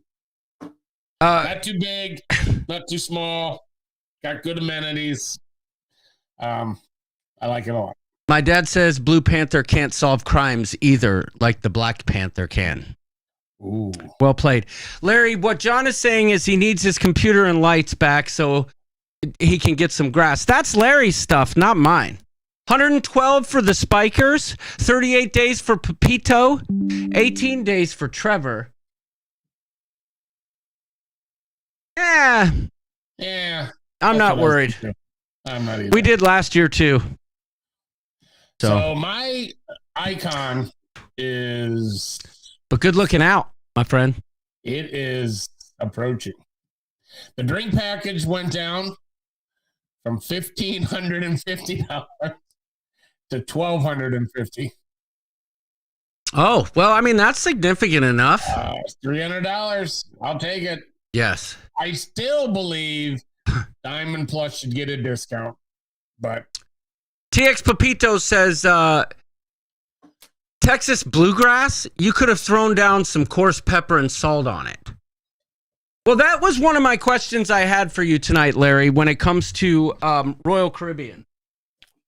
Not too big, not too small. Got good amenities. I like it a lot. My dad says Blue Panther can't solve crimes either, like the Black Panther can. Ooh. Well played. Larry, what John is saying is he needs his computer and lights back so he can get some grass. That's Larry's stuff, not mine. 112 for the Spikers, 38 days for Pepito, 18 days for Trevor. Yeah. I'm not worried. I'm not either. We did last year too. So my icon is... But good looking out, my friend. It is approaching. The drink package went down from $1,550 to $1,250. Oh, well, I mean, that's significant enough. $300. I'll take it. Yes. I still believe Diamond Plus should get a discount, but... TX Pepito says, Texas bluegrass, you could have thrown down some coarse pepper and salt on it. Well, that was one of my questions I had for you tonight, Larry, when it comes to Royal Caribbean.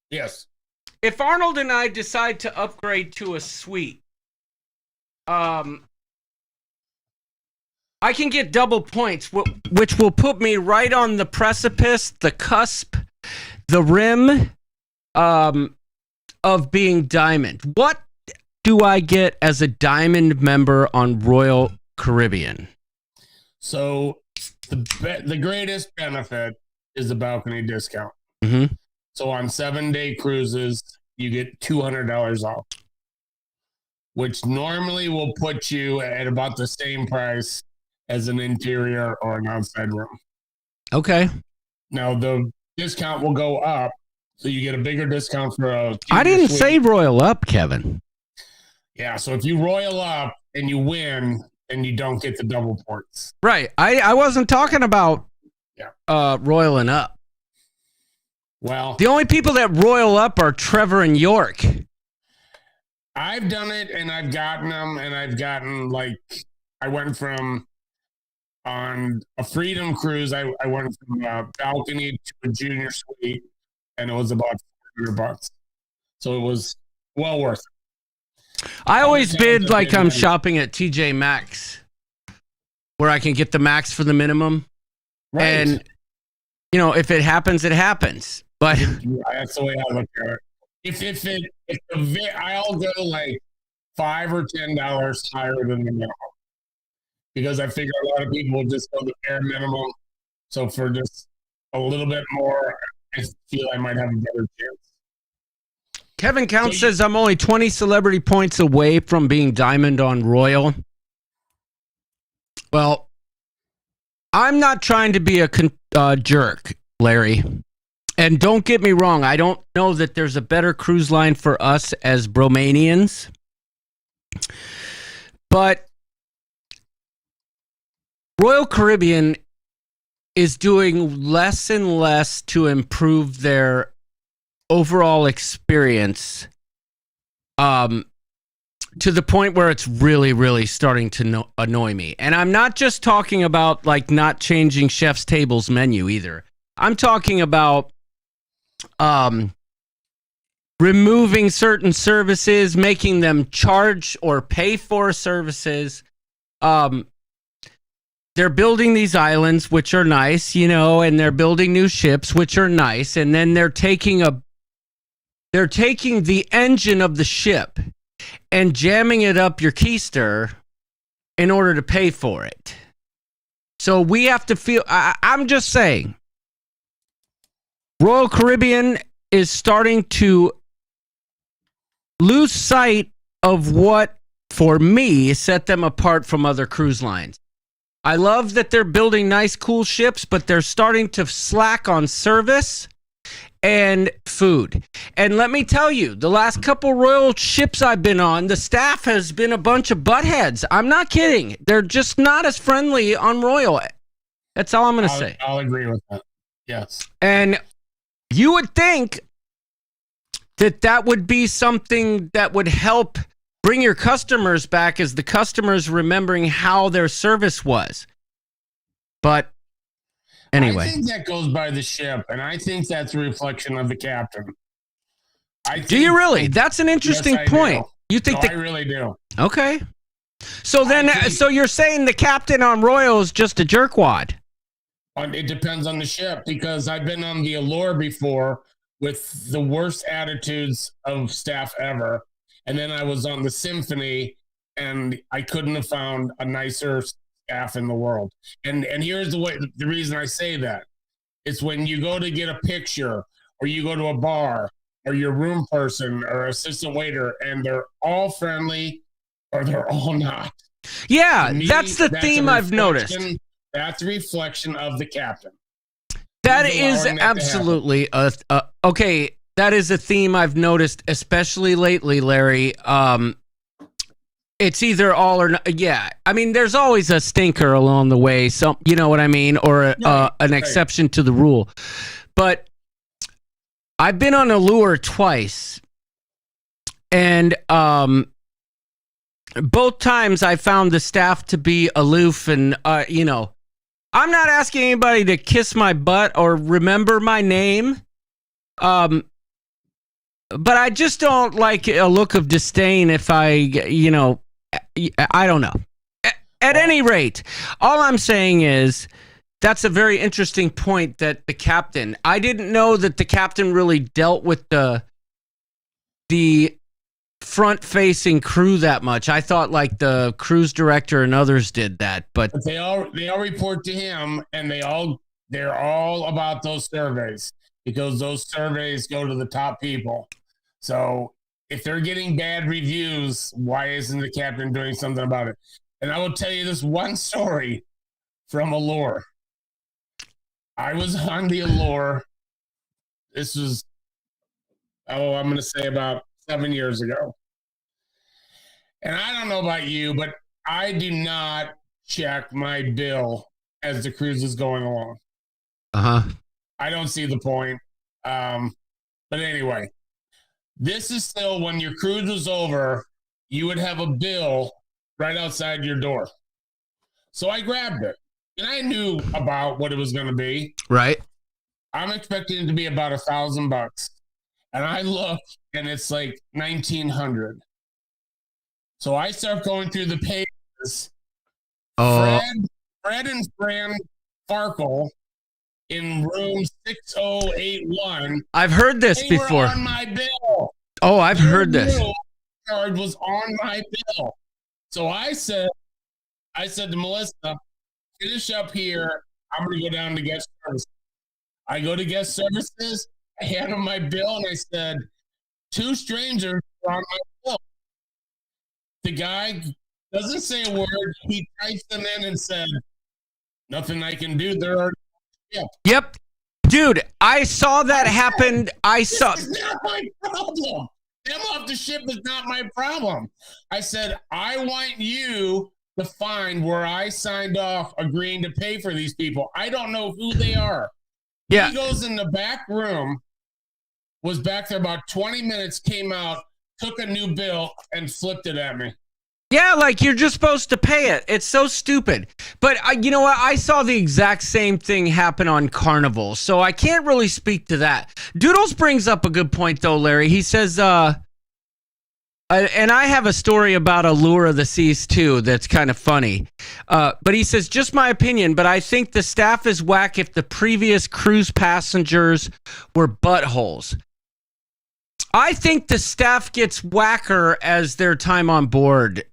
Yes. if Arnold and I decide to upgrade to a suite, I can get double points, which will put me right on the precipice, the cusp, the rim of being diamond. What do I get as a diamond member on Royal Caribbean? So the greatest benefit is the balcony discount. Mm-hmm. So on 7-day cruises, you get $200 off, which normally will put you at about the same price as an interior or an outside room. Okay. Now the discount will go up, so you get a bigger discount for a. I didn't say royal up, Kevin. Yeah, so if you royal up and you win, then you don't get the double points. Right. I wasn't talking about royaling up. Well, the only people that royal up are Trevor and York. I've done it, and I've gotten them, and I've gotten I went from on a Freedom cruise. I went from a balcony to a junior suite, and it was about $400. So it was well worth it. I always bid like I'm shopping at TJ Maxx, where I can get the max for the minimum. Right. And, if it happens, it happens. But that's the way I look at it. I'll go like $5 or $10 higher than the minimum, because I figure a lot of people will just go the bare minimum. So for just a little bit more, I feel I might have a better chance. Kevin Count says I'm only 20 celebrity points away from being diamond on Royal. Well, I'm not trying to be a jerk, Larry. And don't get me wrong, I don't know that there's a better cruise line for us as Bromanians. But Royal Caribbean is doing less and less to improve their overall experience, to the point where it's really, really starting to annoy me. And I'm not just talking about not changing Chef's Table's menu either. I'm talking about removing certain services, making them charge or pay for services. They're building these islands, which are nice, and they're building new ships, which are nice. And then they're taking the engine of the ship and jamming it up your keister in order to pay for it. So we have to feel, I'm just saying, Royal Caribbean is starting to lose sight of what, for me, set them apart from other cruise lines. I love that they're building nice, cool ships, but they're starting to slack on service and food. And let me tell you, the last couple Royal ships I've been on, the staff has been a bunch of buttheads. I'm not kidding. They're just not as friendly on Royal. That's all I'm going to say. I'll agree with that. Yes. And you would think that would be something that would help bring your customers back, as the customers remembering how their service was. But anyway. I think that goes by the ship, and I think that's a reflection of the captain. Do you really? That's an interesting point. You think I really do. Okay. So then, so you're saying the captain on Royal is just a jerkwad? It depends on the ship, because I've been on the Allure before with the worst attitudes of staff ever. And then I was on the Symphony, and I couldn't have found a nicer staff in the world. And here's the reason I say that. It's when you go to get a picture, or you go to a bar, or your room person or assistant waiter, and they're all friendly or they're all not. Yeah, that's the theme I've noticed. That's a reflection of the captain. That is absolutely okay. That is a theme I've noticed, especially lately, Larry. It's either all or not. Yeah, I mean, there's always a stinker along the way. So you know what I mean, or an exception to the rule. But I've been on Allure twice, and both times I found the staff to be aloof, and I'm not asking anybody to kiss my butt or remember my name. but I just don't like a look of disdain if I don't know. At any rate, all I'm saying is that's a very interesting point that the captain, I didn't know that the captain really dealt with the front-facing crew that much. I thought like the cruise director and others did that, but they all report to him, and they're all about those surveys because those surveys go to the top people. So if they're getting bad reviews, why isn't the captain doing something about it? And I will tell you this one story from Allure. I was on the Allure. This was, I'm going to say about 7 years ago. And I don't know about you, but I do not check my bill as the cruise is going along. Uh-huh. I don't see the point. But anyway, this is still when your cruise was over, you would have a bill right outside your door. So I grabbed it. And I knew about what it was going to be. Right. I'm expecting it to be about $1,000. And I look, and it's like 1,900. So I start going through the pages. Oh. Fred and Fran Farkle in room 6081. I've heard this they before. Were on my bill. Oh, I've heard this. Card was on my bill. So I said to Melissa, finish up here. I'm going to go down to guest services. I go to guest services. I hand them my bill, and I said, 2 strangers are on my bill. The guy doesn't say a word. He types them in and said, nothing I can do. They're already Yep. Dude, I saw that happen. This is not my problem. Them off the ship is not my problem. I said, I want you to find where I signed off agreeing to pay for these people. I don't know who they are. Yeah. He goes in the back room, was back there about 20 minutes, came out, took a new bill, and flipped it at me. Yeah, like you're just supposed to pay it. It's so stupid. But you know what? I saw the exact same thing happen on Carnival, so I can't really speak to that. Doodles brings up a good point, though, Larry. He says, and I have a story about Allure of the Seas, too, that's kind of funny. But he says, just my opinion, but I think the staff is whack if the previous cruise passengers were buttholes. I think the staff gets whacker as their time on board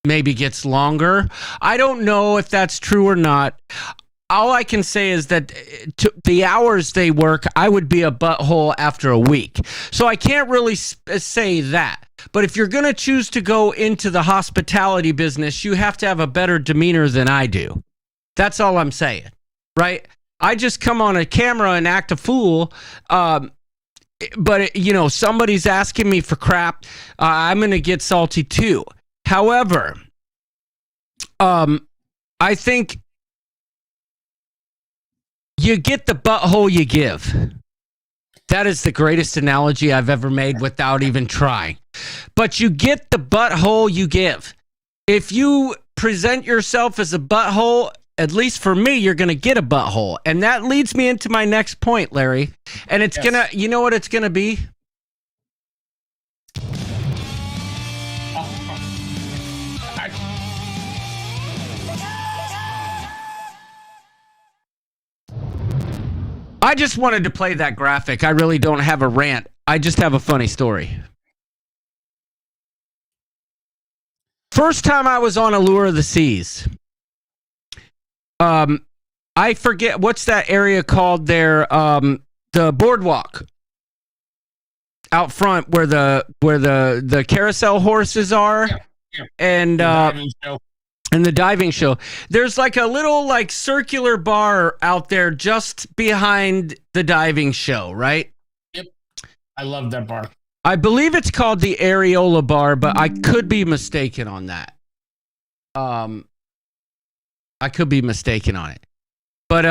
maybe gets longer. I don't know if that's true or not. All I can say is that the hours they work, I would be a butthole after a week. So I can't really say that. But if you're going to choose to go into the hospitality business, you have to have a better demeanor than I do. That's all I'm saying, right? I just come on a camera and act a fool. But, somebody's asking me for crap. I'm going to get salty too. However, I think you get the butthole you give. That is the greatest analogy I've ever made without even trying. But you get the butthole you give. If you present yourself as a butthole, at least for me, you're going to get a butthole. And that leads me into my next point, Larry. And it's going to, you know what it's going to be? I just wanted to play that graphic. I really don't have a rant. I just have a funny story. First time I was on Allure of the Seas. I forget what's that area called there. The boardwalk out front where the carousel horses are, and the diving show. There's like a little circular bar out there just behind the diving show, right? Yep, I love that bar. I believe it's called the Areola Bar, but I could be mistaken on that. I could be mistaken on it. But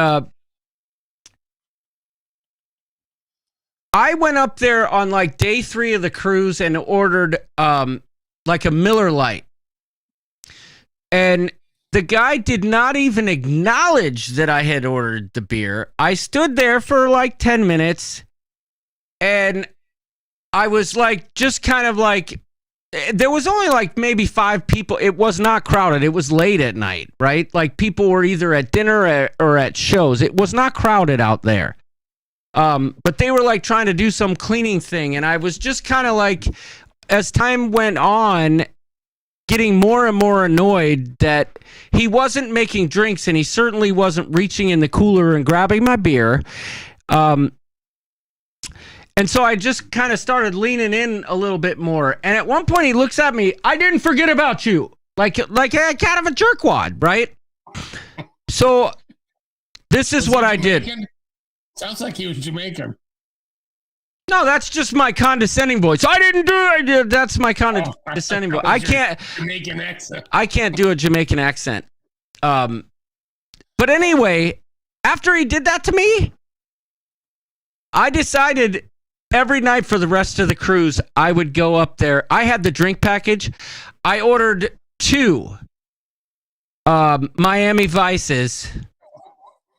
I went up there on day 3 of the cruise and ordered a Miller Lite. And the guy did not even acknowledge that I had ordered the beer. I stood there for 10 minutes, and I was like, just kind of like, there was only like maybe 5 people. It was not crowded. It was late at night, right? Like people were either at dinner or at shows. It was not crowded out there. But they were like trying to do some cleaning thing. And I was just kind of like, as time went on, getting more and more annoyed that he wasn't making drinks and he certainly wasn't reaching in the cooler and grabbing my beer. And so I just kind of started leaning in a little bit more. And at one point he looks at me, I didn't forget about you. Like kind of a jerkwad, right? So this is what I did. Sounds like he was Jamaican. No, that's just my condescending voice. I didn't do it. That's my condescending voice. I can't. Jamaican accent. I can't do a Jamaican accent. But anyway, after he did that to me, I decided every night for the rest of the cruise, I would go up there. I had the drink package. I ordered 2 Miami Vices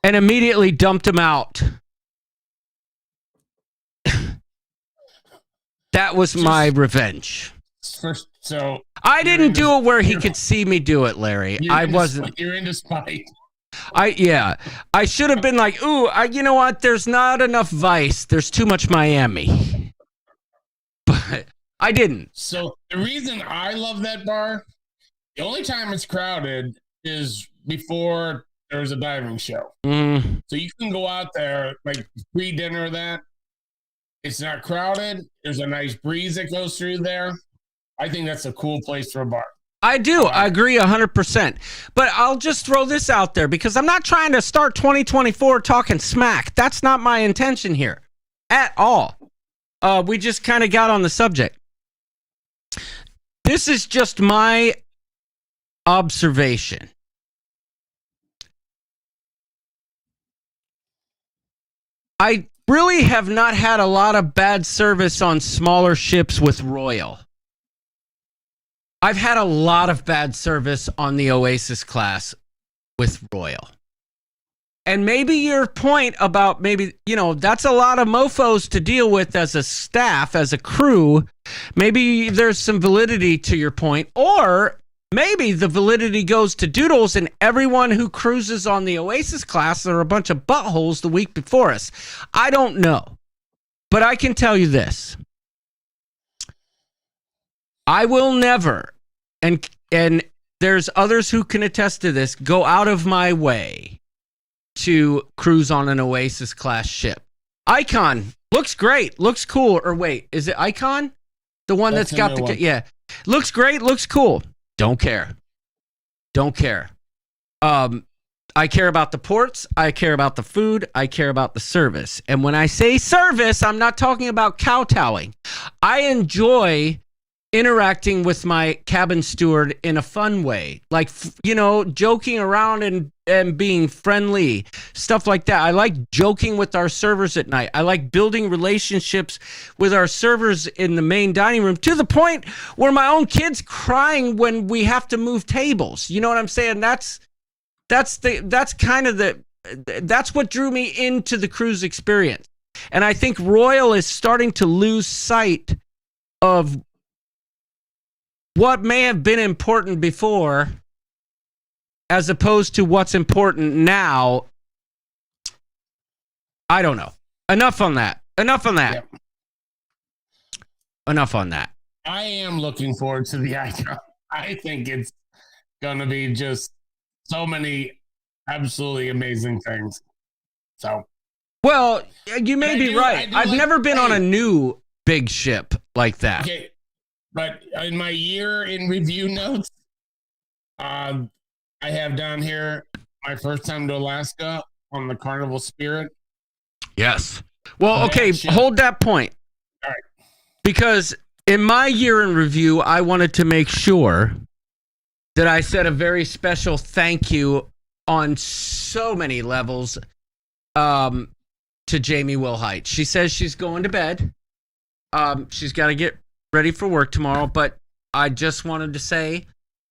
and immediately dumped them out. That was my revenge. So I didn't do it where he could see me do it, Larry. I wasn't. You're into spite. I should have been like, ooh, you know what? There's not enough Vice. There's too much Miami. But I didn't. So the reason I love that bar, the only time it's crowded is before there's a diving show. So you can go out there like pre-dinner or that. It's not crowded. There's a nice breeze that goes through there. I think that's a cool place for a bar. I do. I agree 100%. But I'll just throw this out there because I'm not trying to start 2024 talking smack. That's not my intention here at all. We just kind of got on the subject. This is just my observation. I really have not had a lot of bad service on smaller ships with Royal. I've had a lot of bad service on the Oasis class with Royal. And maybe your point about maybe, that's a lot of mofos to deal with as a staff, as a crew. Maybe there's some validity to your point. Or maybe the validity goes to Doodles and everyone who cruises on the Oasis class are a bunch of buttholes the week before us. I don't know. But I can tell you this. I will never, and there's others who can attest to this, go out of my way to cruise on an Oasis class ship. Icon looks great, looks cool. Or wait, is it Icon? The one that's got the one. Yeah, looks great, looks cool. Don't care. I care about the ports. I care about the food. I care about the service. And when I say service, I'm not talking about kowtowing. I enjoy interacting with my cabin steward in a fun way, like, joking around and being friendly, stuff like that. I like joking with our servers at night. I like building relationships with our servers in the main dining room to the point where my own kid's crying when we have to move tables. You know what I'm saying? That's what drew me into the cruise experience. And I think Royal is starting to lose sight of what may have been important before as opposed to what's important now. I don't know. Enough on that. Yep. Enough on that. I am looking forward to the Icon. I think it's going to be just so many absolutely amazing things. So, well, you may be right. I've never been on a new big ship like that. Okay. But in my year in review notes, I have down here my first time to Alaska on the Carnival Spirit. Yes. Well, okay, hold that point. All right. Because in my year in review, I wanted to make sure that I said a very special thank you on so many levels to Jamie Wilhite. She says she's going to bed. She's got to get ready for work tomorrow, but I just wanted to say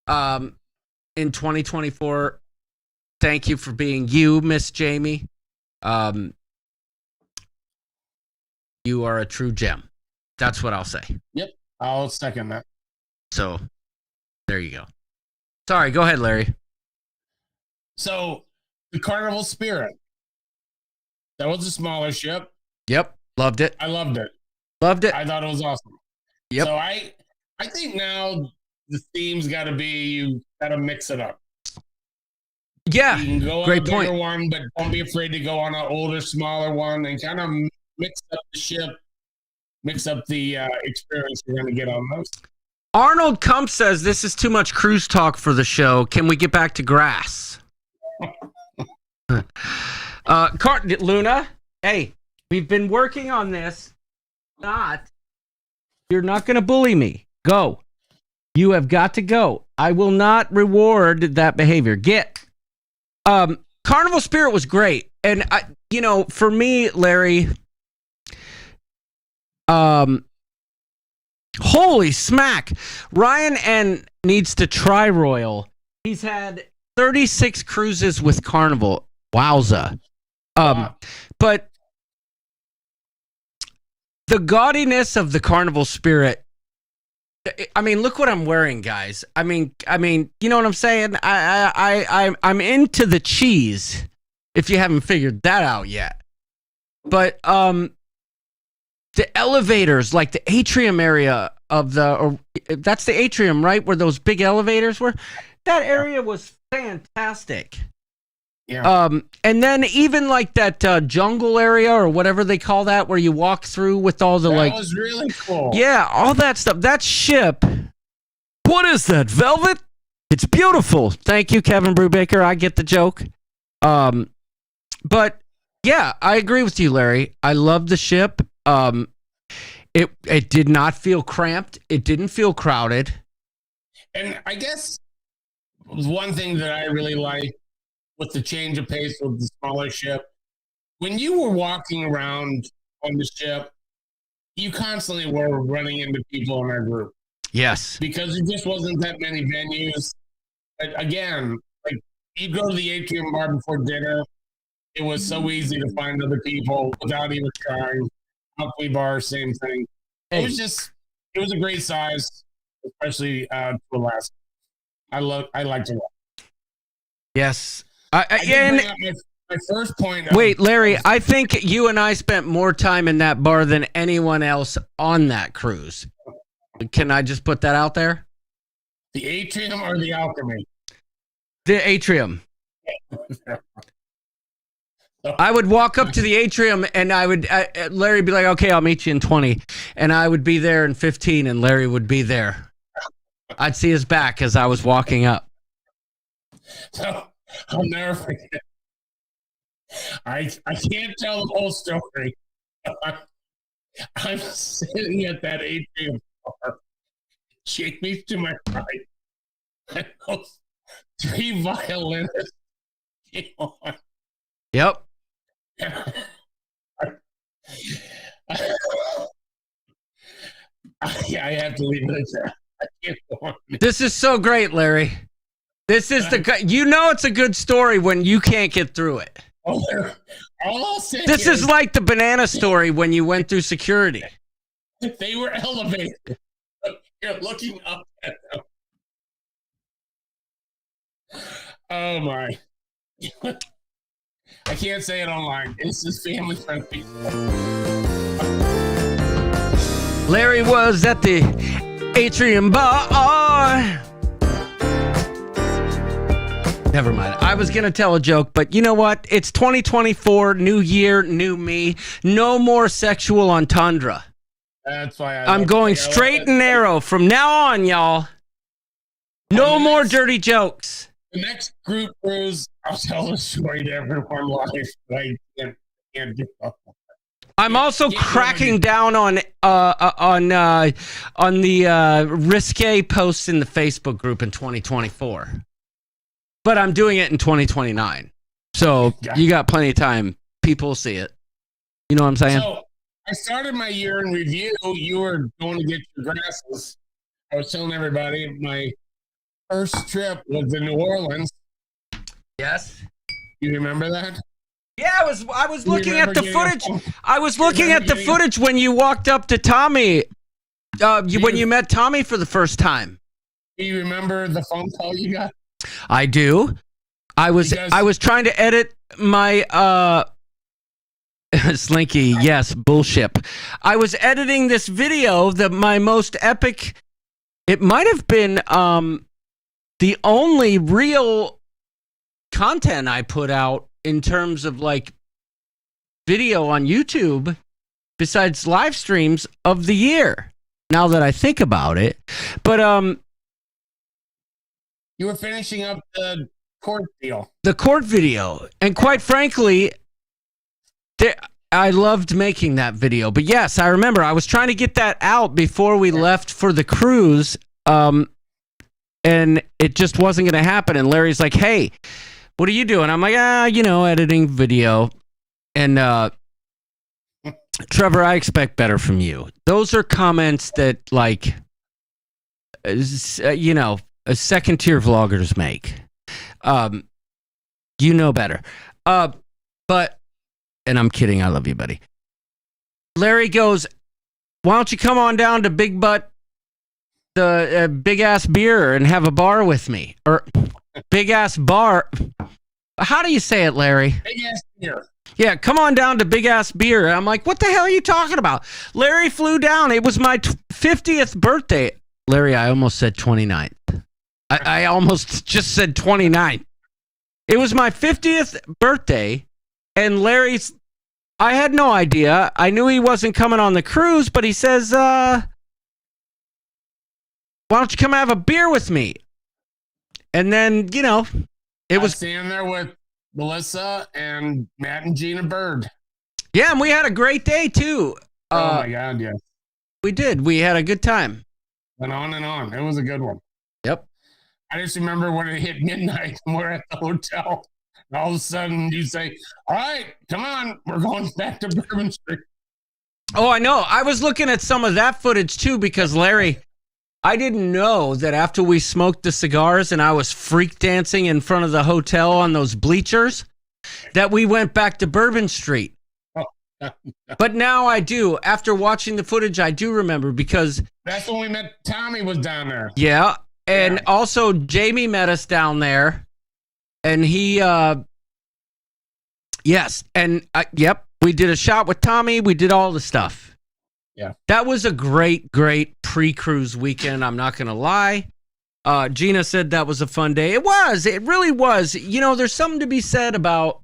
in 2024, thank you for being you, Miss Jamie. You are a true gem. That's what I'll say. Yep, I'll second that. So there you go. Sorry, go ahead, Larry. So the Carnival Spirit. That was a smaller ship. Yep, loved it. I loved it. Loved it. I thought it was awesome. Yep. So I think now the theme's got to be you got to mix it up. Yeah, You can go on great a bigger point. one, but don't be afraid to go on an older, smaller one and kind of mix up the ship, mix up the experience you're going to get on those. Arnold Kump says this is too much cruise talk for the show. Can we get back to grass? Luna, hey, we've been working on this. You're not going to bully me. Go. You have got to go. I will not reward that behavior. Get. Carnival Spirit was great. And, for me, Larry, holy smack. Ryan N needs to try Royal. He's had 36 cruises with Carnival. Wowza. But the gaudiness of the Carnival Spirit, I mean, look what I'm wearing, guys. I mean, you know what I'm saying? I'm into the cheese, if you haven't figured that out yet. But the elevators, like the atrium area of that's the atrium, right? Where those big elevators were. That area was fantastic. Yeah. And then even like that jungle area or whatever they call that, where you walk through with all the that was really cool. Yeah, all that stuff. That ship. What is that? Velvet? It's beautiful. Thank you, Kevin Brubaker. I get the joke. But yeah, I agree with you, Larry. I love the ship. It did not feel cramped. It didn't feel crowded. And I guess one thing that I really like with the change of pace with the smaller ship, when you were walking around on the ship, you constantly were running into people in our group. Yes. Because there just wasn't that many venues. But again, like you go to the atrium bar before dinner, it was so easy to find other people without even trying. Alchemy bar, same thing. Hey. It was a great size, especially to Alaska. I liked it. Yes. My first point. Wait, Larry, I think you and I spent more time in that bar than anyone else on that cruise. Can I just put that out there? The atrium or the alchemy? The atrium. I would walk up to the atrium and Larry would be like, okay, I'll meet you in 20. And I would be there in 15 and Larry would be there. I'd see his back as I was walking up. So I'll never forget. I can't tell the whole story. I'm sitting at that atrium bar. Jamie's to my right. And those three violinists came on. Yep. Yeah, I have to leave it at that. I can't go on. This is so great, Larry. This is it's a good story when you can't get through it. This is like the banana story when you went through security. They were elevated. You're looking up at them. Oh my. I can't say it online. This is family friendly. Larry was at the atrium bar. Never mind. I was going to tell a joke, but you know what? It's 2024, new year, new me. No more sexual entendre. That's why I'm going straight and narrow from now on, y'all. No more dirty jokes. The next group cruise, I'll tell the story to everyone live. I can't do that. I'm also cracking down on the risque posts in the Facebook group in 2024. But I'm doing it in 2029. So you got plenty of time. People will see it. You know what I'm saying? So I started my year in review. You were going to get your grasses. I was telling everybody my first trip was to New Orleans. Yes. You remember that? Yeah, I was looking at the footage. I was looking at the footage when you walked up to Tommy When you met Tommy for the first time. Do you remember the phone call you got? I do. I was trying to edit my Slinky, yes, bullshit. I was editing this video, my most epic. It might have been the only real content I put out in terms of like video on YouTube besides live streams of the year. Now that I think about it, but you were finishing up the court deal. The court video, and quite frankly, I loved making that video. But yes, I remember I was trying to get that out before we left for the cruise, and it just wasn't going to happen. And Larry's like, "Hey, what are you doing?" I'm like, editing video. And Trevor, I expect better from you. Those are comments that, like, second-tier vloggers make. You know better. But, and I'm kidding, I love you, buddy. Larry goes, why don't you come on down to Big Butt, the big-ass beer, and have a bar with me? Or big-ass bar. How do you say it, Larry? Big-ass beer. Yeah, come on down to Big Ass Beer. I'm like, what the hell are you talking about? Larry flew down. It was my 50th birthday. Larry, I almost said 29th. I almost just said 29th. It was my 50th birthday, and I had no idea. I knew he wasn't coming on the cruise, but he says, why don't you come have a beer with me? And then, it was standing there with Melissa and Matt and Gina Bird. Yeah, and we had a great day too. Oh my God, yes. We did. We had a good time. Went on and on. It was a good one. Yep. I just remember when it hit midnight and we're at the hotel. And all of a sudden you say, all right, come on. We're going back to Bourbon Street. Oh, I know. I was looking at some of that footage too because Larry, I didn't know that after we smoked the cigars and I was freak dancing in front of the hotel on those bleachers, that we went back to Bourbon Street. But now I do. After watching the footage, I do remember because... That's when we met. Tommy was down there. Yeah. And also Jamie met us down there. And he... yes. And, yep, we did a shot with Tommy. We did all the stuff. Yeah. That was a great, great pre-cruise weekend. I'm not going to lie. Gina said that was a fun day. It was. It really was. There's something to be said about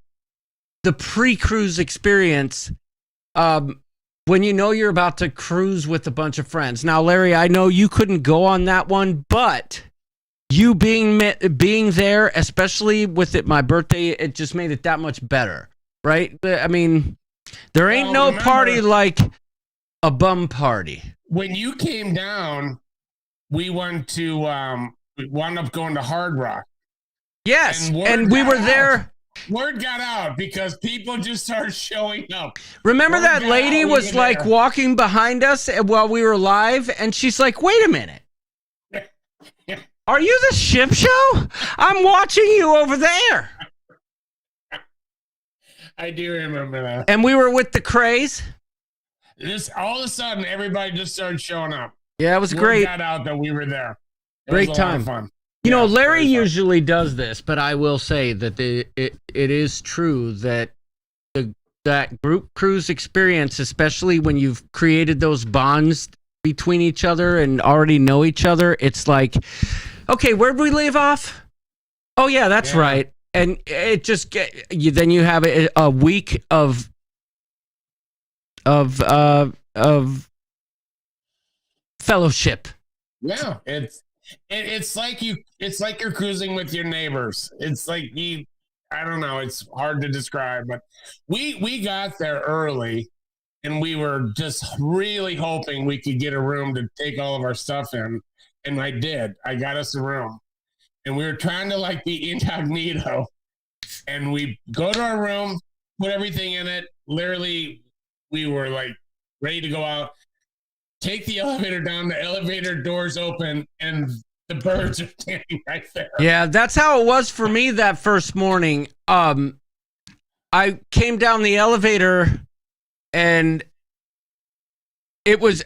the pre-cruise experience when you're about to cruise with a bunch of friends. Now, Larry, I know you couldn't go on that one, but you being there, especially with it my birthday, it just made it that much better, right? I mean, there ain't party like a bum party. When you came down, we wound up going to Hard Rock. Yes, and we were there. Word got out because people just started showing up. Remember that lady was like walking behind us while we were live, and she's like, wait a minute. Are you the ship show? I'm watching you over there. I do remember that. And we were with the Craze. All of a sudden, everybody just started showing up. Yeah, it was great. Got out that we were there. Great time. A lot of fun. Larry usually does this, but I will say that it is true that that group cruise experience, especially when you've created those bonds between each other and already know each other, it's like, okay, where'd we leave off? Oh yeah, that's right. And it just then you have a week of fellowship. Yeah, it's like you're cruising with your neighbors. It's like I don't know, it's hard to describe, but we got there early and we were just really hoping we could get a room to take all of our stuff in, and I did. I got us a room. And we were trying to like be incognito, and we go to our room, put everything in it. Literally, we were like ready to go out, take the elevator down, the elevator doors open, and the birds are standing right there. Yeah, that's how it was for me that first morning. I came down the elevator and it was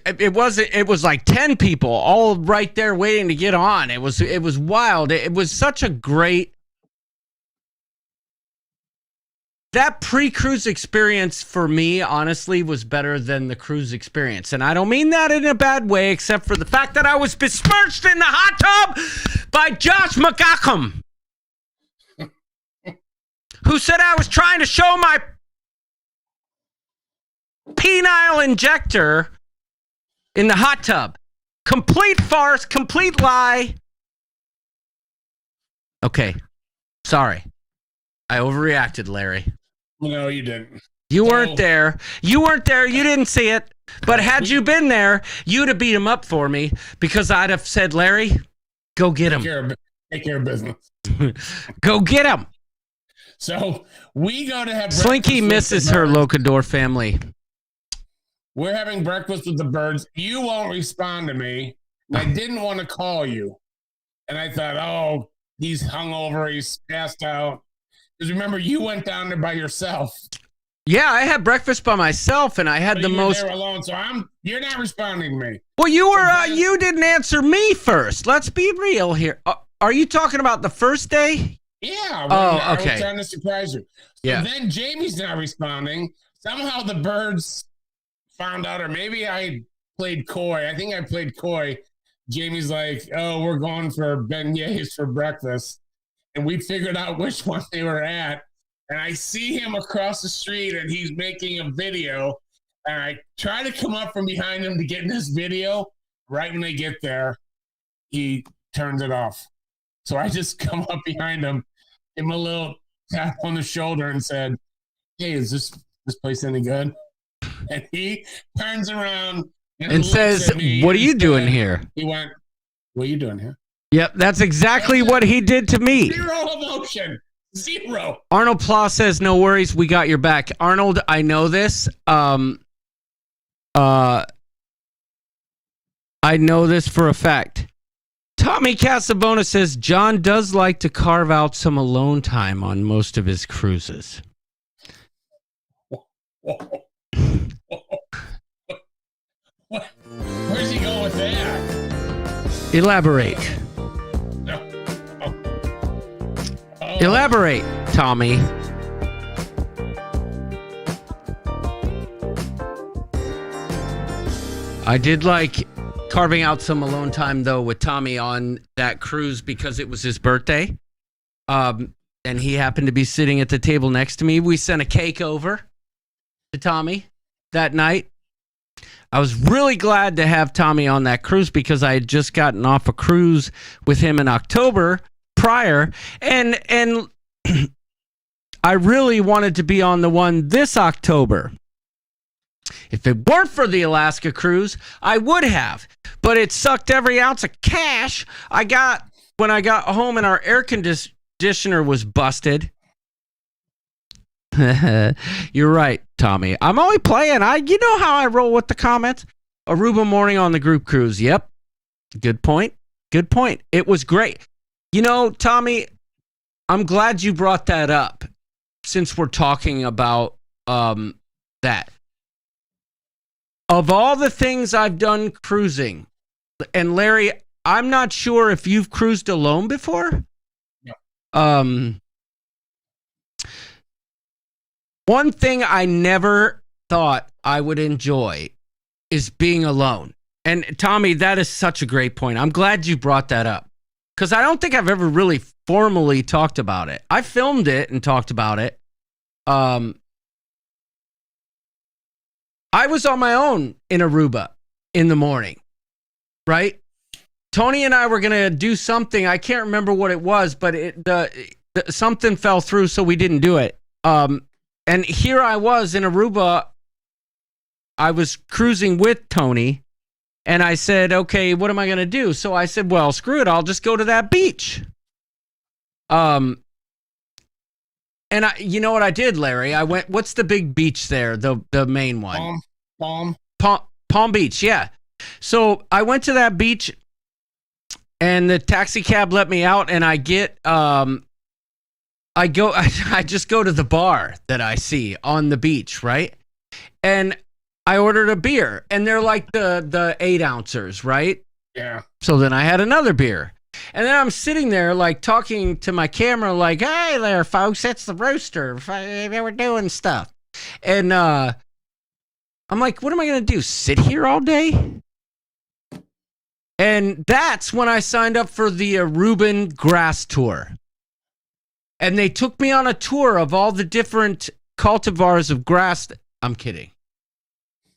like 10 people all right there waiting to get on. It was wild. It was such a great, that pre-cruise experience for me, honestly, was better than the cruise experience. And I don't mean that in a bad way, except for the fact that I was besmirched in the hot tub by Josh McGockham, who said I was trying to show my penile injector in the hot tub. Complete farce, complete lie. Okay. Sorry. I overreacted, Larry. No, you didn't. You weren't there. You weren't there. You didn't see it. But had you been there, you'd have beat him up for me because I'd have said, Larry, go get him. Take care of business. Go get him. So we go to have Slinky misses her Locador family. We're having breakfast with the birds. You won't respond to me. I didn't want to call you. And I thought, oh, he's hungover. He's passed out. Because remember, you went down there by yourself. Yeah, I had breakfast by myself, and I had the most. There alone, so you're not responding to me. Well, you were. You didn't answer me first. Let's be real here. Are you talking about the first day? Yeah. Oh, okay. I was trying to surprise you. So then Jamie's not responding. Somehow the birds found out, or maybe I played coy. I think I played coy. Jamie's like, "Oh, we're going for beignets for breakfast." And we figured out which one they were at. And I see him across the street and he's making a video. And I try to come up from behind him to get in this video. Right when they get there, he turns it off. So I just come up behind him, give him a little tap on the shoulder and said, "Hey, is this place any good?" And he turns around and says, "What are you doing here?" He went, "What are you doing here?" Yep, that's exactly what he did to me. Zero emotion. Zero. Arnold Pla says, "No worries, we got your back." Arnold, I know this. I know this for a fact. Tommy Casabona says, John does like to carve out some alone time on most of his cruises. Where's he going with that? Elaborate. Elaborate, Tommy. I did like carving out some alone time, though, with Tommy on that cruise because it was his birthday. And he happened to be sitting at the table next to me. We sent a cake over to Tommy that night. I was really glad to have Tommy on that cruise because I had just gotten off a cruise with him in October prior, and I really wanted to be on the one this October. If it weren't for the Alaska cruise, I would have, but it sucked every ounce of cash I got when I got home and our air conditioner was busted. You're right, Tommy. I'm only playing. You know how I roll with the comments. Aruba morning on the group cruise. Yep. Good point. Good point. It was great. You know, Tommy, I'm glad you brought that up since we're talking about that. Of all the things I've done cruising, and Larry, I'm not sure if you've cruised alone before. No. One thing I never thought I would enjoy is being alone. And Tommy, that is such a great point. I'm glad you brought that up because I don't think I've ever really formally talked about it. I filmed it and talked about it. I was on my own in Aruba in the morning, right? Tony and I were going to do something. I can't remember what it was, but something fell through, so we didn't do it. And here I was in Aruba. I was cruising with Tony, and I said, okay, what am I going to do? So I said, well, screw it. I'll just go to that beach. And you know what I did, Larry? I went, what's the big beach there? The main one. Palm Beach, yeah. So I went to that beach, and the taxi cab let me out, and I just go to the bar that I see on the beach, right? And I ordered a beer, and they're like the 8 ouncers, right? Yeah. So then I had another beer. And then I'm sitting there like talking to my camera like, hey there, folks, it's the Rooster. We're doing stuff. And I'm like, what am I going to do? Sit here all day? And that's when I signed up for the Aruban Grass Tour. And they took me on a tour of all the different cultivars of grass. I'm kidding,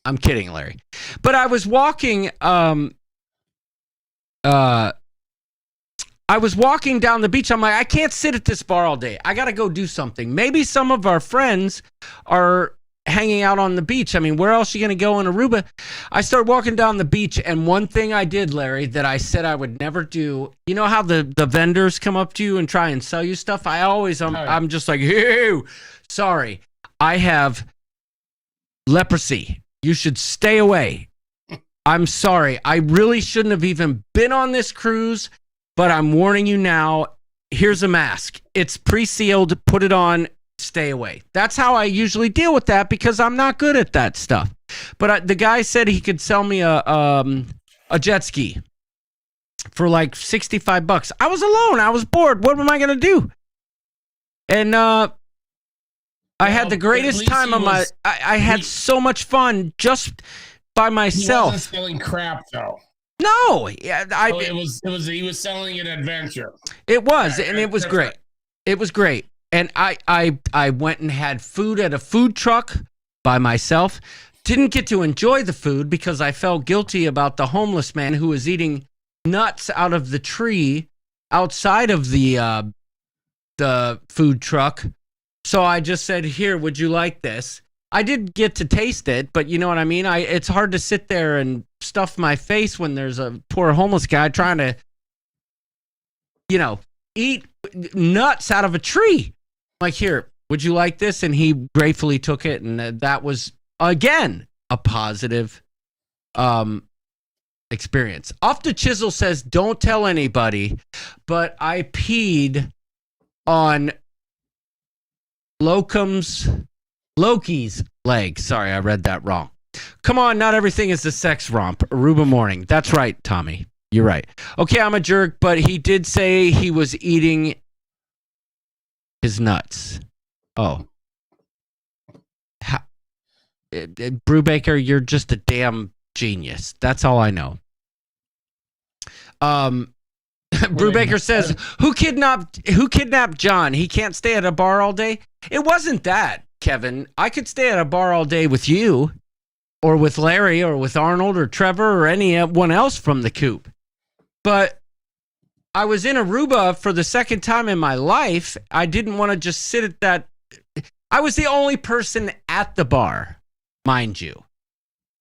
Larry. But I was walking, I was walking down the beach. I'm like, I can't sit at this bar all day. I got to go do something. Maybe some of our friends are hanging out on the beach. I mean, where else are you going to go in Aruba? I started walking down the beach, and one thing I did, Larry, that I said I would never do, you know how the vendors come up to you and try and sell you stuff? I'm just like, hey, sorry, I have leprosy. You should stay away. I'm sorry. I really shouldn't have even been on this cruise, but I'm warning you now. Here's a mask. It's pre-sealed. Put it on. Stay away. That's how I usually deal with that because I'm not good at that stuff. But the guy said he could sell me a jet ski for like $65. I was alone. I was bored. What am I going to do? And I had the greatest time of my. I had so much fun just by myself. He wasn't selling crap though. No, he was selling an adventure. It was, and it was great. It was great. And I went and had food at a food truck by myself. Didn't get to enjoy the food because I felt guilty about the homeless man who was eating nuts out of the tree outside of the food truck. So I just said, here, would you like this? I did get to taste it, but you know what I mean? It's hard to sit there and stuff my face when there's a poor homeless guy trying to, eat nuts out of a tree. Like, here, would you like this? And he gratefully took it. And that was, again, a positive experience. Off the Chisel says, don't tell anybody, but I peed on Loki's leg. Sorry, I read that wrong. Come on, not everything is a sex romp. Aruba morning. That's right, Tommy. You're right. Okay, I'm a jerk, but he did say he was eating his nuts. Oh. Brubaker, you're just a damn genius. That's all I know. Brubaker says, who kidnapped John? He can't stay at a bar all day? It wasn't that, Kevin. I could stay at a bar all day with you or with Larry or with Arnold or Trevor or anyone else from the coop. But I was in Aruba for the second time in my life. I didn't want to just sit at that. I was the only person at the bar, mind you.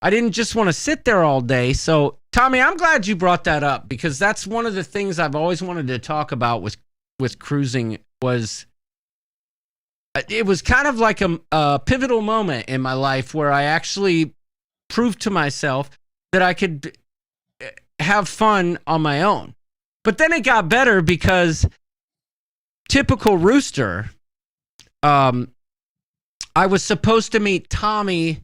I didn't just want to sit there all day. So, Tommy, I'm glad you brought that up because that's one of the things I've always wanted to talk about with cruising was it was kind of like a pivotal moment in my life where I actually proved to myself that I could have fun on my own. But then it got better because typical Rooster, I was supposed to meet Tommy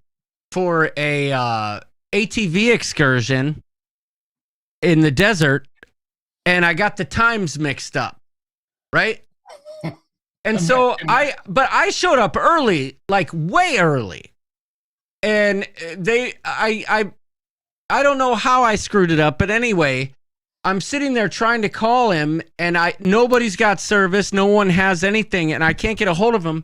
for a ATV excursion in the desert, and I got the times mixed up, right? And so I showed up early, like way early, and I don't know how I screwed it up, but anyway, I'm sitting there trying to call him, and nobody's got service, no one has anything, and I can't get a hold of him.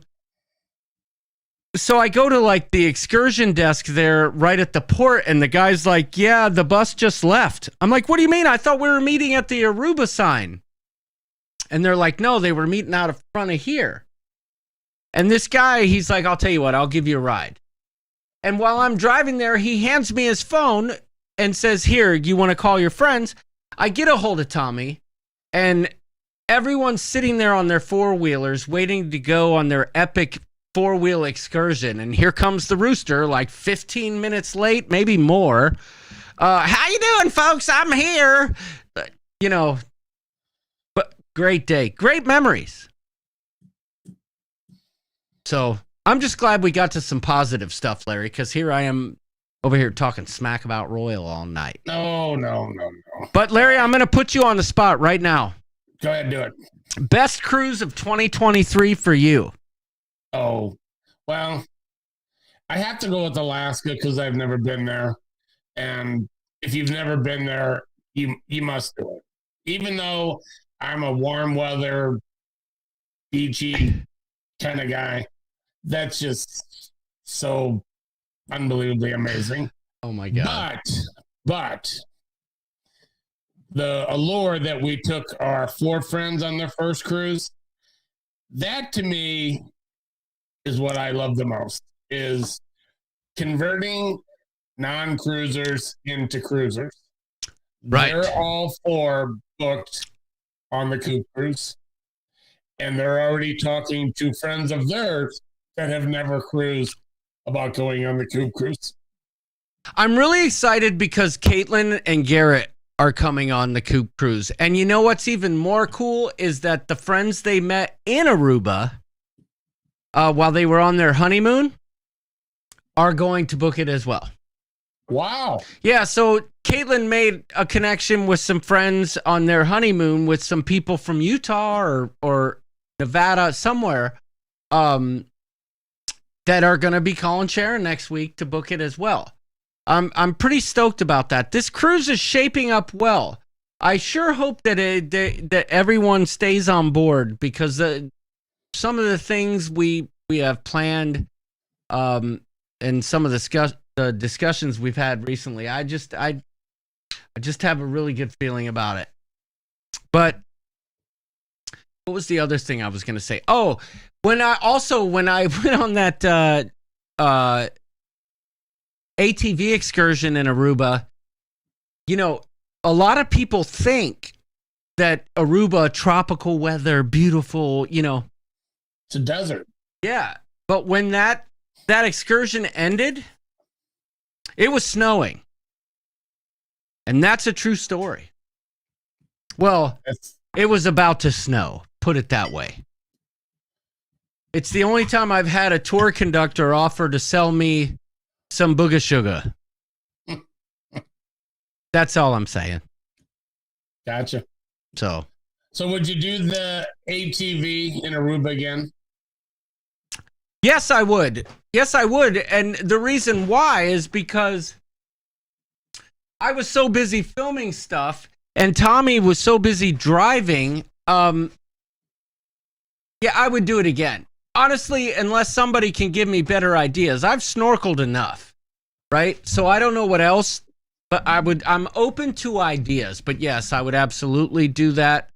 So I go to like the excursion desk there right at the port, and the guy's like, yeah, the bus just left. I'm like, what do you mean? I thought we were meeting at the Aruba sign. And they're like, no, they were meeting out of front of here. And this guy, he's like, I'll tell you what, I'll give you a ride. And while I'm driving there, he hands me his phone and says, here, you want to call your friends? I get a hold of Tommy, and everyone's sitting there on their four-wheelers waiting to go on their epic four-wheel excursion. And here comes the Rooster, like 15 minutes late, maybe more. How you doing, folks? I'm here. But great day. Great memories. So I'm just glad we got to some positive stuff, Larry, because here I am over here talking smack about Royal all night. No. But Larry, I'm going to put you on the spot right now. Go ahead, do it. Best cruise of 2023 for you. Oh, well, I have to go with Alaska because I've never been there. And if you've never been there, you must do it. Even though I'm a warm weather, beachy kind of guy, that's just so unbelievably amazing. Oh my God. But the allure that we took our 4 friends on their first cruise, that to me is what I love the most, is converting non-cruisers into cruisers. Right. They're all 4 booked on the Coop cruise, and they're already talking to friends of theirs that have never cruised about going on the Coop cruise. I'm really excited because Caitlin and Garrett are coming on the Coop cruise. And you know what's even more cool is that the friends they met in Aruba while they were on their honeymoon are going to book it as well. Wow. Yeah, so Caitlin made a connection with some friends on their honeymoon with some people from Utah or Nevada, somewhere, that are going to be calling Sharon next week to book it as well. I'm pretty stoked about that. This cruise is shaping up well. I sure hope that that everyone stays on board, because some of the things we have planned, and some of the discussions we've had recently, I just have a really good feeling about it. But what was the other thing I was going to say? Oh, when I went on that ATV excursion in Aruba, you know, a lot of people think that Aruba, tropical weather, beautiful, you know. It's a desert. Yeah. But when that excursion ended, it was snowing. And that's a true story. Well, it was about to snow, put it that way. It's the only time I've had a tour conductor offer to sell me some booga sugar. That's all I'm saying. Gotcha. So would you do the ATV in Aruba again? Yes, I would. And the reason why is because I was so busy filming stuff and Tommy was so busy driving. Yeah, I would do it again. Honestly, unless somebody can give me better ideas. I've snorkeled enough, right? So I don't know what else, but I'm open to ideas. But yes, I would absolutely do that.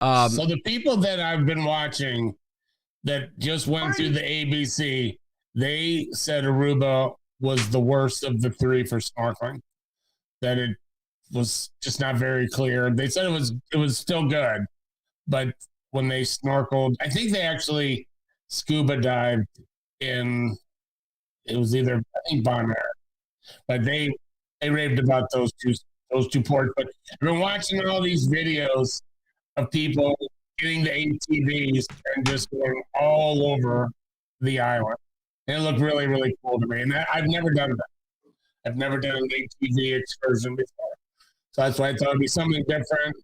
So the people that I've been watching that just went through the ABC, they said Aruba was the worst of the 3 for snorkeling. That it was just not very clear. They said it was still good, but when they snorkeled, I think they actually scuba dived in. It was either, I think, Bonaire, but they raved about those two ports. But I've been watching all these videos of people getting the ATVs and just going all over the island. And it looked really, really cool to me. And I've never done that. I've never done an ATV excursion before. So that's why I thought it'd be something different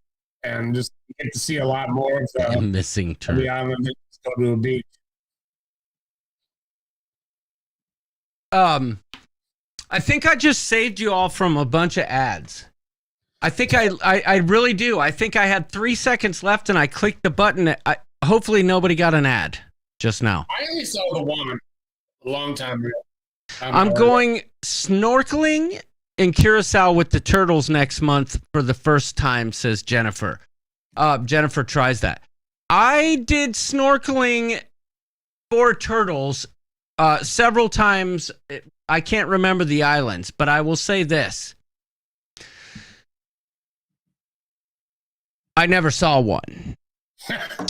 and just get to see a lot more of the missing turn. The island than just go to a beach. I think I just saved you all from a bunch of ads. I think I really do. I think I had 3 seconds left and I clicked the button. Hopefully nobody got an ad just now. I only saw the one a long time ago. I'm going snorkeling in Curacao with the turtles next month for the first time, says Jennifer. Jennifer tries that. I did snorkeling for turtles several times. I can't remember the islands, but I will say this. I never saw one.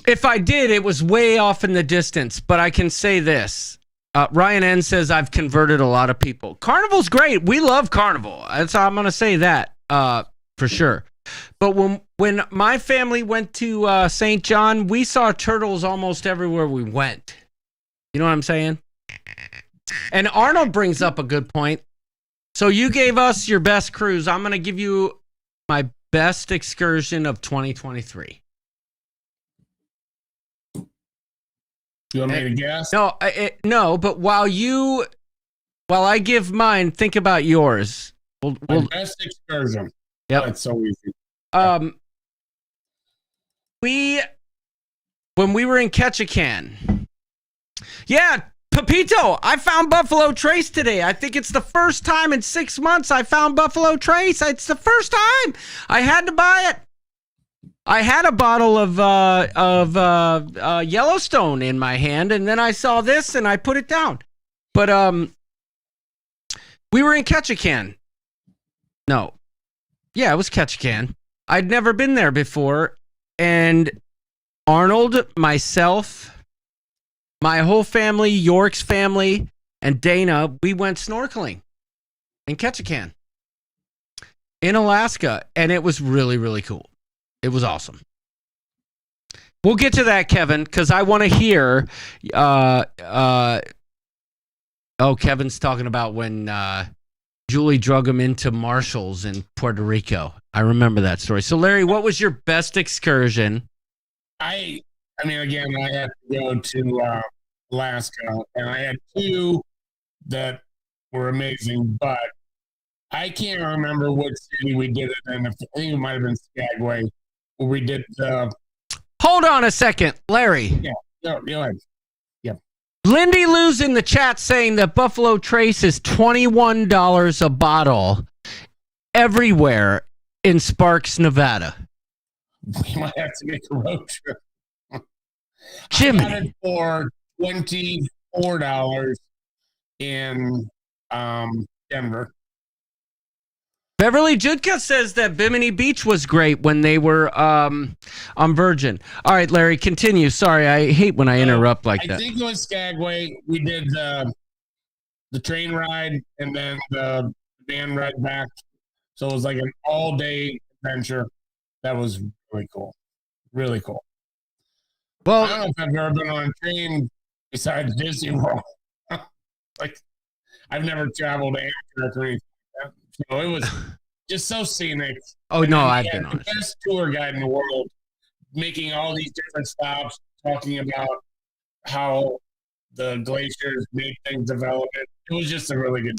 If I did, it was way off in the distance, but I can say this. Ryan N says I've converted a lot of people. Carnival's great. We love Carnival. I'm going to say that for sure. But when my family went to St. John, we saw turtles almost everywhere we went. You know what I'm saying? And Arnold brings up a good point. So you gave us your best cruise. I'm going to give you my best excursion of 2023. You want me to guess? No, but while I give mine, think about yours. My best excursion. Yep. That's so easy. When we were in Ketchikan. Yeah, Pepito, I found Buffalo Trace today. I think it's the first time in 6 months I found Buffalo Trace. It's the first time. I had to buy it. I had a bottle of Yellowstone in my hand, and then I saw this and I put it down. But we were in Ketchikan. No. Yeah, it was Ketchikan. I'd never been there before, and Arnold, myself, my whole family, York's family, and Dana, we went snorkeling in Ketchikan in Alaska, and it was really, really cool. It was awesome. We'll get to that, Kevin, because I want to hear. Kevin's talking about when Julie drug him into Marshall's in Puerto Rico. I remember that story. So, Larry, what was your best excursion? I mean, again, I had to go to Alaska, and I had two that were amazing, but I can't remember what city we did it in. I think it might have been Skagway, where we did the... Hold on a second, Larry. Yeah, go ahead. Yep. Lindy Lou's in the chat saying that Buffalo Trace is $21 a bottle everywhere in Sparks, Nevada. We might have to make a road trip. Jimmy. I got it for $24 in Denver. Beverly Judka says that Bimini Beach was great when they were on Virgin. All right, Larry, continue. Sorry, I hate when I interrupt like that. I think it was Skagway. We did the train ride and then the van ride back. So it was like an all-day adventure. That was really cool. Really cool. Well, I don't know if I've ever been on a train besides Disney World. Like, I've never traveled to Amtrak or anything like that. So it was just so scenic. Oh, and no, I've been on the best tour guide in the world, making all these different stops, talking about how the glaciers made things develop. It was just a really good,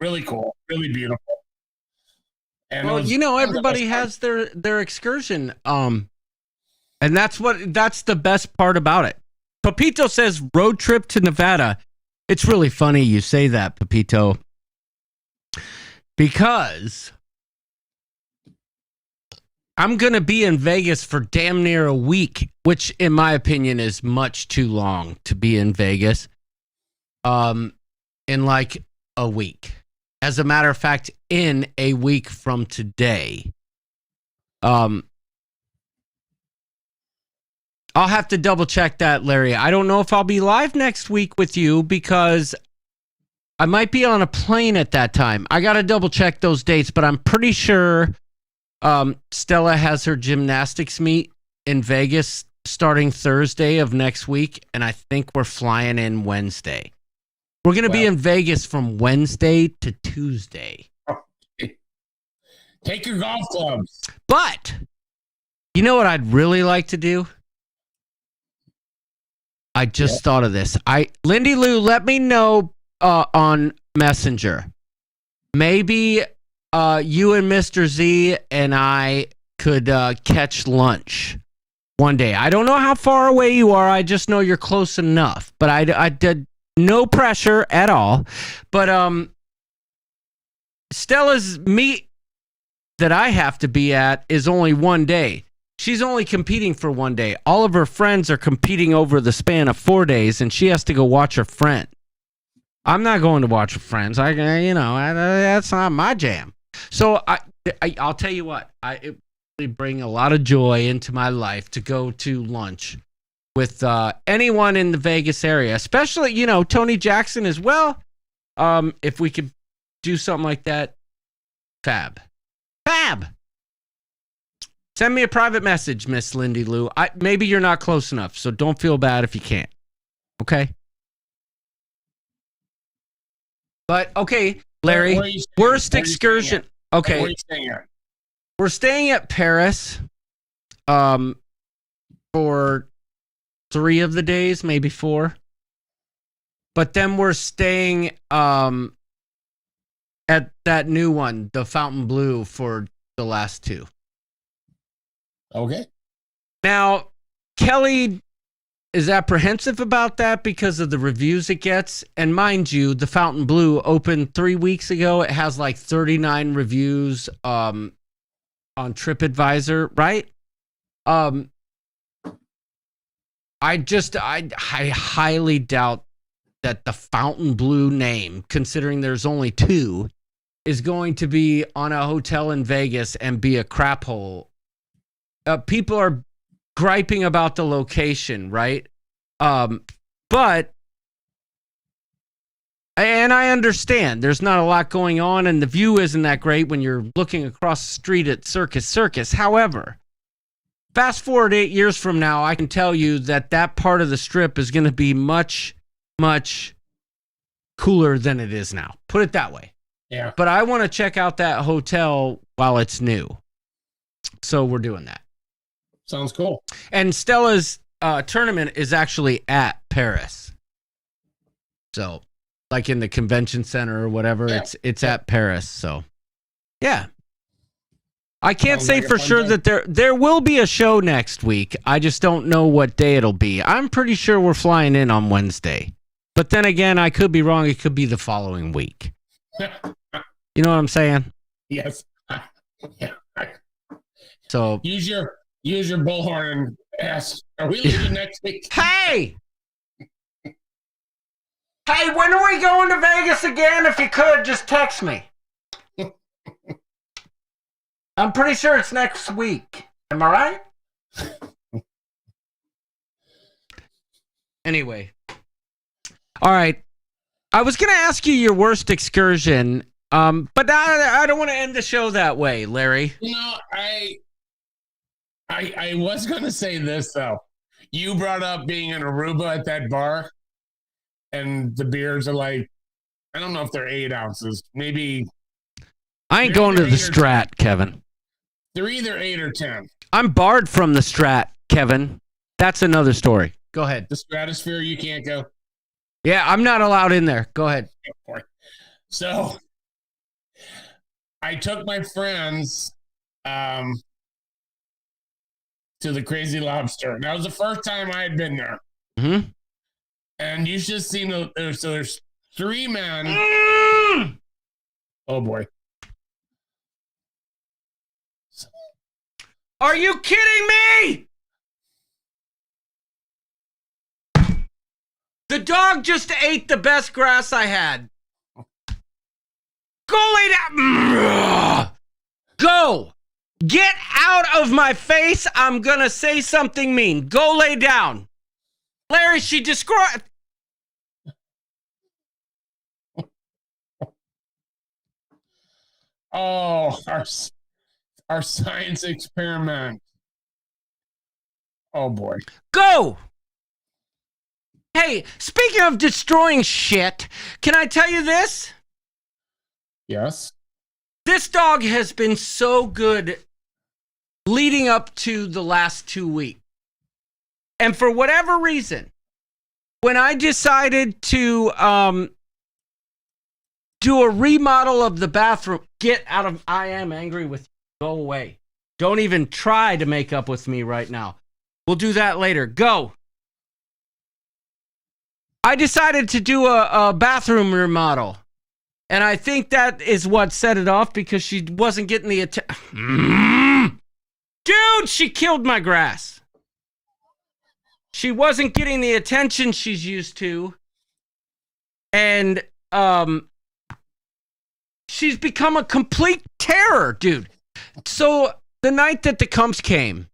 really cool, really beautiful. And well, everybody has their excursion. And that's the best part about it. Pepito says road trip to Nevada. It's really funny you say that, Pepito, because I'm going to be in Vegas for damn near a week, which in my opinion is much too long to be in Vegas in like a week. As a matter of fact, in a week from today. I'll have to double check that, Larry. I don't know if I'll be live next week with you because I might be on a plane at that time. I got to double check those dates, but I'm pretty sure Stella has her gymnastics meet in Vegas starting Thursday of next week, and I think we're flying in Wednesday. We're going to be in Vegas from Wednesday to Tuesday. Take your golf clubs. But you know what I'd really like to do? I just thought of this. Lindy Lou, let me know on Messenger. Maybe you and Mr. Z and I could catch lunch one day. I don't know how far away you are. I just know you're close enough. But I did no pressure at all. But Stella's meet that I have to be at is only one day. She's only competing for one day. All of her friends are competing over the span of 4 days, and she has to go watch her friend. I'm not going to watch her friends. That's not my jam. So I'll tell you what. It really bring a lot of joy into my life to go to lunch with anyone in the Vegas area, especially Tony Jackson as well. If we could do something like that, fab. Send me a private message, Miss Lindy Lou. Maybe you're not close enough, so don't feel bad if you can't. Okay? But, okay, Larry, Where are you staying? worst Where are you excursion. staying Okay, Where are you staying at? we're staying at Paris for 3 of the days, maybe 4. But then we're staying at that new one, the Fountain Blue, for the last 2. Okay. Now, Kelly is apprehensive about that because of the reviews it gets. And mind you, the Fountain Blue opened 3 weeks ago. It has like 39 reviews on TripAdvisor, right? I highly doubt that the Fountain Blue name, considering there's only 2, is going to be on a hotel in Vegas and be a crap hole. People are griping about the location, right? But, and I understand there's not a lot going on and the view isn't that great when you're looking across the street at Circus. However, fast forward 8 years from now, I can tell you that part of the strip is going to be much, much cooler than it is now. Put it that way. Yeah. But I want to check out that hotel while it's new. So we're doing that. Sounds cool. And Stella's tournament is actually at Paris. So, like in the convention center or whatever, Yeah. it's at Paris. So, yeah. I can't Sounds say like a for fun sure day. that there will be a show next week. I just don't know what day it'll be. I'm pretty sure we're flying in on Wednesday. But then again, I could be wrong. It could be the following week. You know what I'm saying? Yes. Yeah. So, Use your bullhorn and ask, are we leaving next week? hey! Hey, when are we going to Vegas again? If you could, just text me. I'm pretty sure it's next week. Am I right? Anyway. All right. I was going to ask you your worst excursion, but I don't want to end the show that way, Larry. You know, I was going to say this, though. You brought up being in Aruba at that bar, and the beers are like, I don't know if they're 8 ounces. Maybe I ain't going to the Strat, Kevin. they're either 8 or 10. I'm barred from the Strat, Kevin. That's another story. Go ahead. The Stratosphere, you can't go. Yeah, I'm not allowed in there. Go ahead. So I took my friends to the Crazy Lobster. That was the first time I had been there. Mm-hmm. And you should see there's 3 men. Oh boy. Are you kidding me? The dog just ate the best grass I had. Go lay down. Go. Get out of my face. I'm going to say something mean. Go lay down. Larry, she described. Oh, our science experiment. Oh boy. Go. Hey, speaking of destroying shit, can I tell you this? Yes. This dog has been so good leading up to the last 2 weeks. And for whatever reason, when I decided to do a remodel of the bathroom, get out of, I am angry with you. Go away. Don't even try to make up with me right now. We'll do that later. Go. I decided to do a bathroom remodel. And I think that is what set it off because she wasn't getting the attention. Dude, she killed my grass. She wasn't getting the attention she's used to. And she's become a complete terror, dude. So the night that the Cumps came,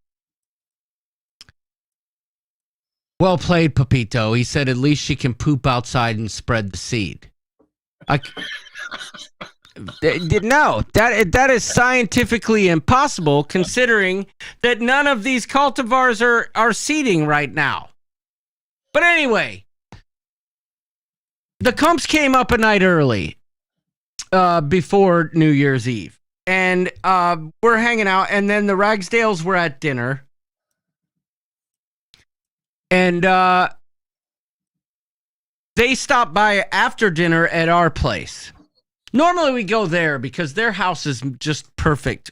well played, Pepito. He said at least she can poop outside and spread the seed. No, that is scientifically impossible considering that none of these cultivars are seeding right now. But anyway, the Cumps came up a night early. before New Year's Eve. And we're hanging out, and then the Ragsdales were at dinner. And they stopped by after dinner at our place. Normally we go there because their house is just perfect.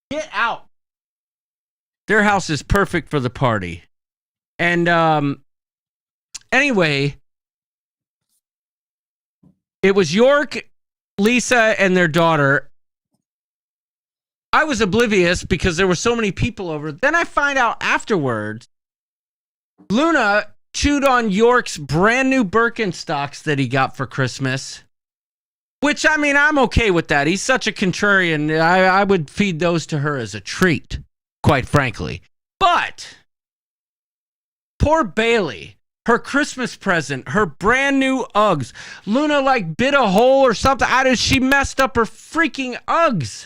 Get out. Their house is perfect for the party. And anyway, it was York, Lisa, and their daughter. I was oblivious because there were so many people over. Then I find out afterwards, Luna chewed on York's brand new Birkenstocks that he got for Christmas. Which, I mean, I'm okay with that. He's such a contrarian. I would feed those to her as a treat, quite frankly. But poor Bailey, her Christmas present, her brand new Uggs. Luna, like, bit a hole or something. She messed up her freaking Uggs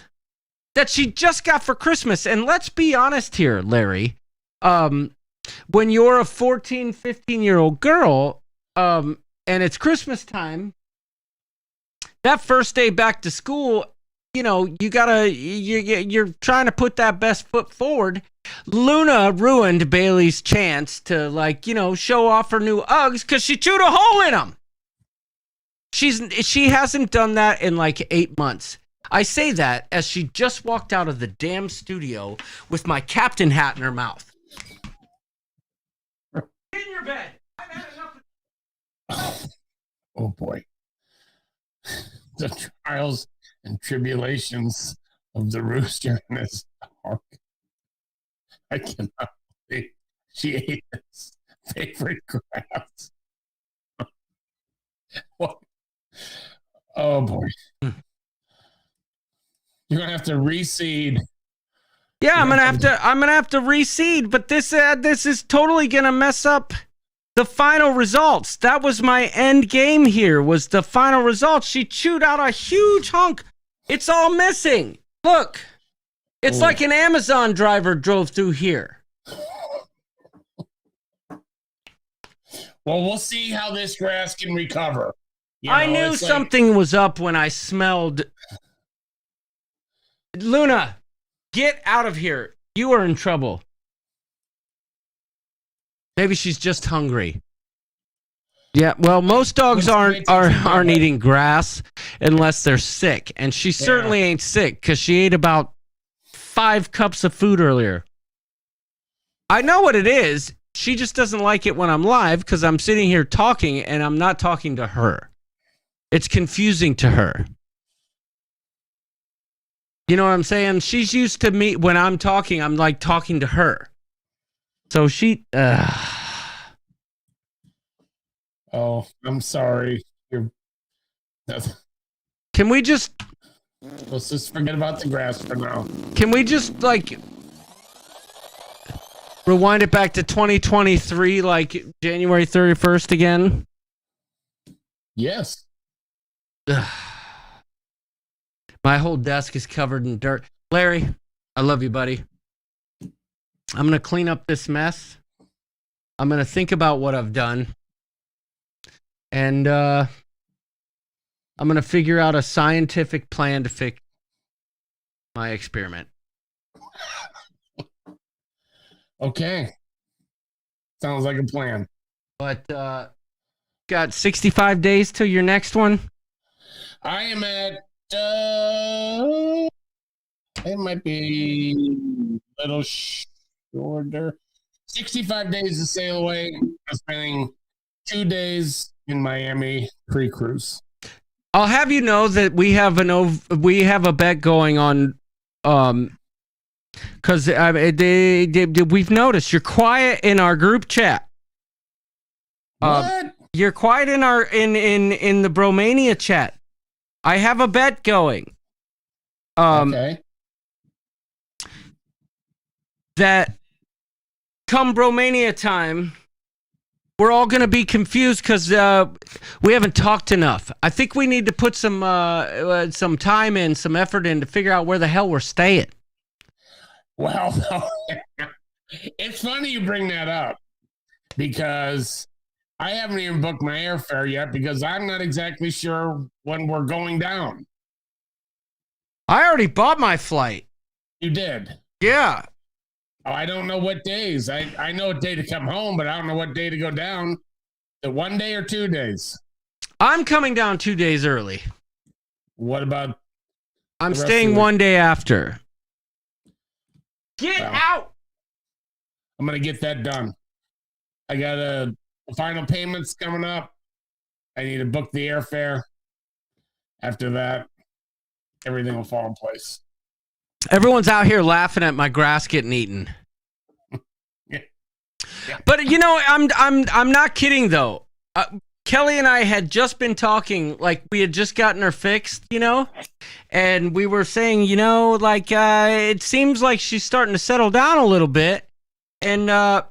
that she just got for Christmas. And let's be honest here, Larry. When you're a 14, 15-year-old girl, and it's Christmas time, that first day back to school, you know, you're trying to put that best foot forward. Luna ruined Bailey's chance to, like, you know, show off her new Uggs because she chewed a hole in them. She hasn't done that in like 8 months. I say that as she just walked out of the damn studio with my captain hat in her mouth. Get in your bed. I've had enough. Oh boy. The trials and tribulations of the rooster and his dog. I cannot believe she ate his favorite grass. What? Oh boy. You're gonna have to reseed. Yeah, I'm gonna have to reseed, but this is totally gonna mess up the final results. That was my end game here, was the final results. She chewed out a huge hunk. It's all missing. Look, it's like an Amazon driver drove through here. Well, we'll see how this grass can recover. I knew something was up when I smelled. Luna, get out of here. You are in trouble. Maybe she's just hungry. Yeah, well, most dogs aren't eating grass unless they're sick, and she certainly ain't sick because she ate about 5 cups of food earlier. I know what it is. She just doesn't like it when I'm live because I'm sitting here talking and I'm not talking to her. It's confusing to her. You know what I'm saying? She's used to me when I'm talking. I'm like talking to her. So she. Oh, I'm sorry. Can we just? Let's just forget about the grass for now. Can we just like rewind it back to 2023, like January 31st again? Yes. My whole desk is covered in dirt. Larry, I love you, buddy. I'm going to clean up this mess. I'm going to think about what I've done. And I'm going to figure out a scientific plan to fix my experiment. Okay. Sounds like a plan. But got 65 days till your next one? I am at it might be a little shorter. 65 days to sail away. I'm spending 2 days in Miami pre-cruise. I'll have you know that we have a bet going on, because we've noticed you're quiet in our group chat. What? You're quiet in our in the Bromania chat. I have a bet going. Okay. That come Bromania time, we're all going to be confused because we haven't talked enough. I think we need to put some time in, some effort in to figure out where the hell we're staying. Well, it's funny you bring that up because I haven't even booked my airfare yet because I'm not exactly sure when we're going down. I already bought my flight. You did? Yeah. Oh, I don't know what days. I know what day to come home, but I don't know what day to go down. The 1 day or 2 days? I'm coming down 2 days early. What about? I'm staying 1 day after. Get out! I'm going to get that done. I got the final payments coming up. I need to book the airfare. After that, everything will fall in place. Everyone's out here laughing at my grass getting eaten. Yeah. But you know, I'm not kidding though. Kelly and I had just been talking, like we had just gotten her fixed, you know, and we were saying, you know, like it seems like she's starting to settle down a little bit, and I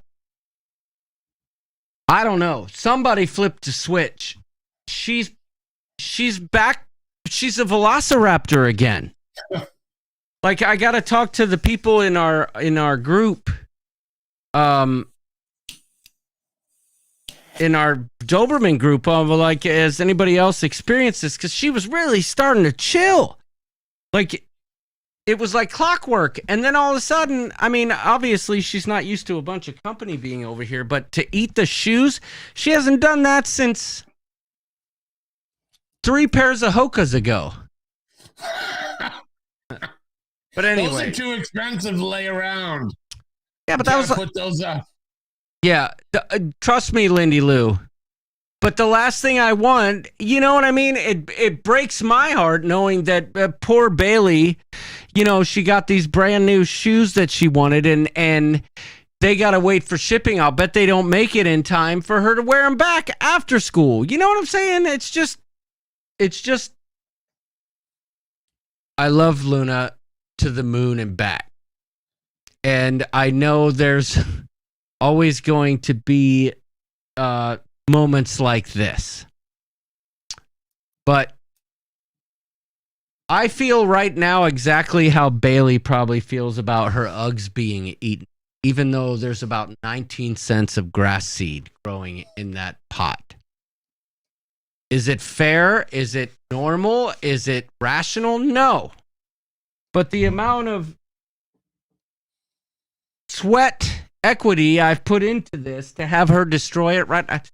don't know. Somebody flipped a switch. She's back. She's a velociraptor again. Like I got to talk to the people in our group, in our Doberman group, like, has anybody else experienced this? Because she was really starting to chill. Like, it was like clockwork. And then all of a sudden, I mean, obviously she's not used to a bunch of company being over here, but to eat the shoes, she hasn't done that since 3 pairs of Hokas ago. But anyway. Those are too expensive to lay around. Yeah, but that was... Put those up. Yeah, trust me, Lindy Lou. But the last thing I want, you know what I mean? It breaks my heart knowing that poor Bailey, you know, she got these brand new shoes that she wanted, and they got to wait for shipping. I'll bet they don't make it in time for her to wear them back after school. You know what I'm saying? It's just, I love Luna to the moon and back. And I know there's always going to be moments like this. But I feel right now exactly how Bailey probably feels about her Uggs being eaten, even though there's about 19 cents of grass seed growing in that pot. Is it fair? Is it normal? Is it rational? No. But the amount of sweat equity I've put into this to have her destroy it, right?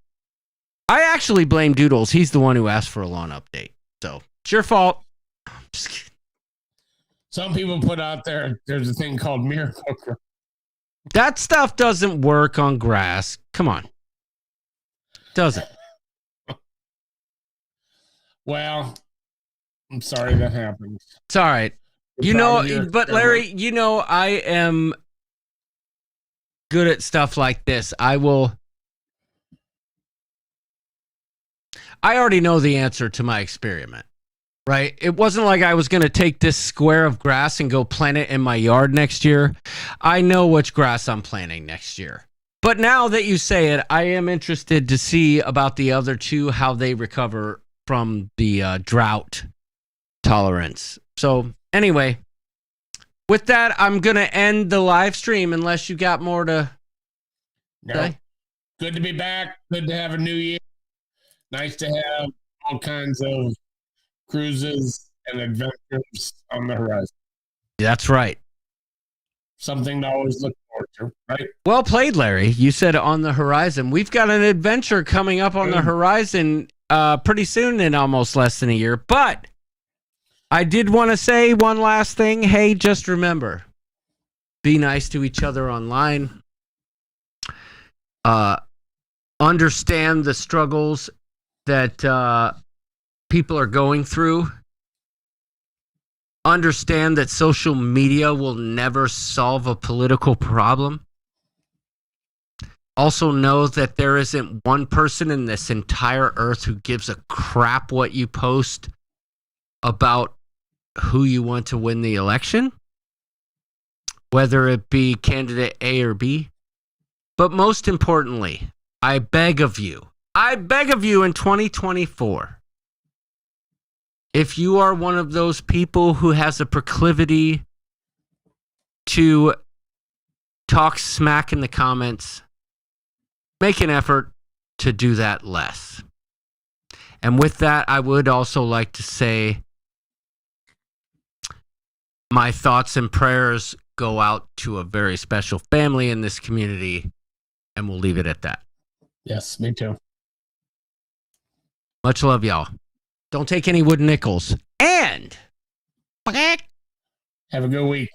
I actually blame Doodles. He's the one who asked for a lawn update. So it's your fault. Just kidding. Some people put out there's a thing called Miracle. That stuff doesn't work on grass. Come on. Doesn't. Well, I'm sorry that happened. It's all right. You know, but Larry, you know, I am good at stuff like this. I already know the answer to my experiment, right? It wasn't like I was going to take this square of grass and go plant it in my yard next year. I know which grass I'm planting next year. But now that you say it, I am interested to see about the other two, how they recover from the drought tolerance. So anyway, with that, I'm going to end the live stream unless you got more to say. Good to be back. Good to have a new year. Nice to have all kinds of cruises and adventures on the horizon. That's right. Something to always look forward to, right? Well played, Larry. You said on the horizon. We've got an adventure coming up on the horizon pretty soon, in almost less than a year. But I did want to say one last thing. Hey, just remember, be nice to each other online. Understand the struggles that people are going through. Understand that social media will never solve a political problem. Also know that there isn't one person in this entire earth who gives a crap what you post about who you want to win the election, whether it be candidate A or B. But most importantly, I beg of you in 2024, if you are one of those people who has a proclivity to talk smack in the comments, make an effort to do that less. And with that, I would also like to say my thoughts and prayers go out to a very special family in this community, and we'll leave it at that. Yes, me too. Much love, y'all. Don't take any wooden nickels. And have a good week.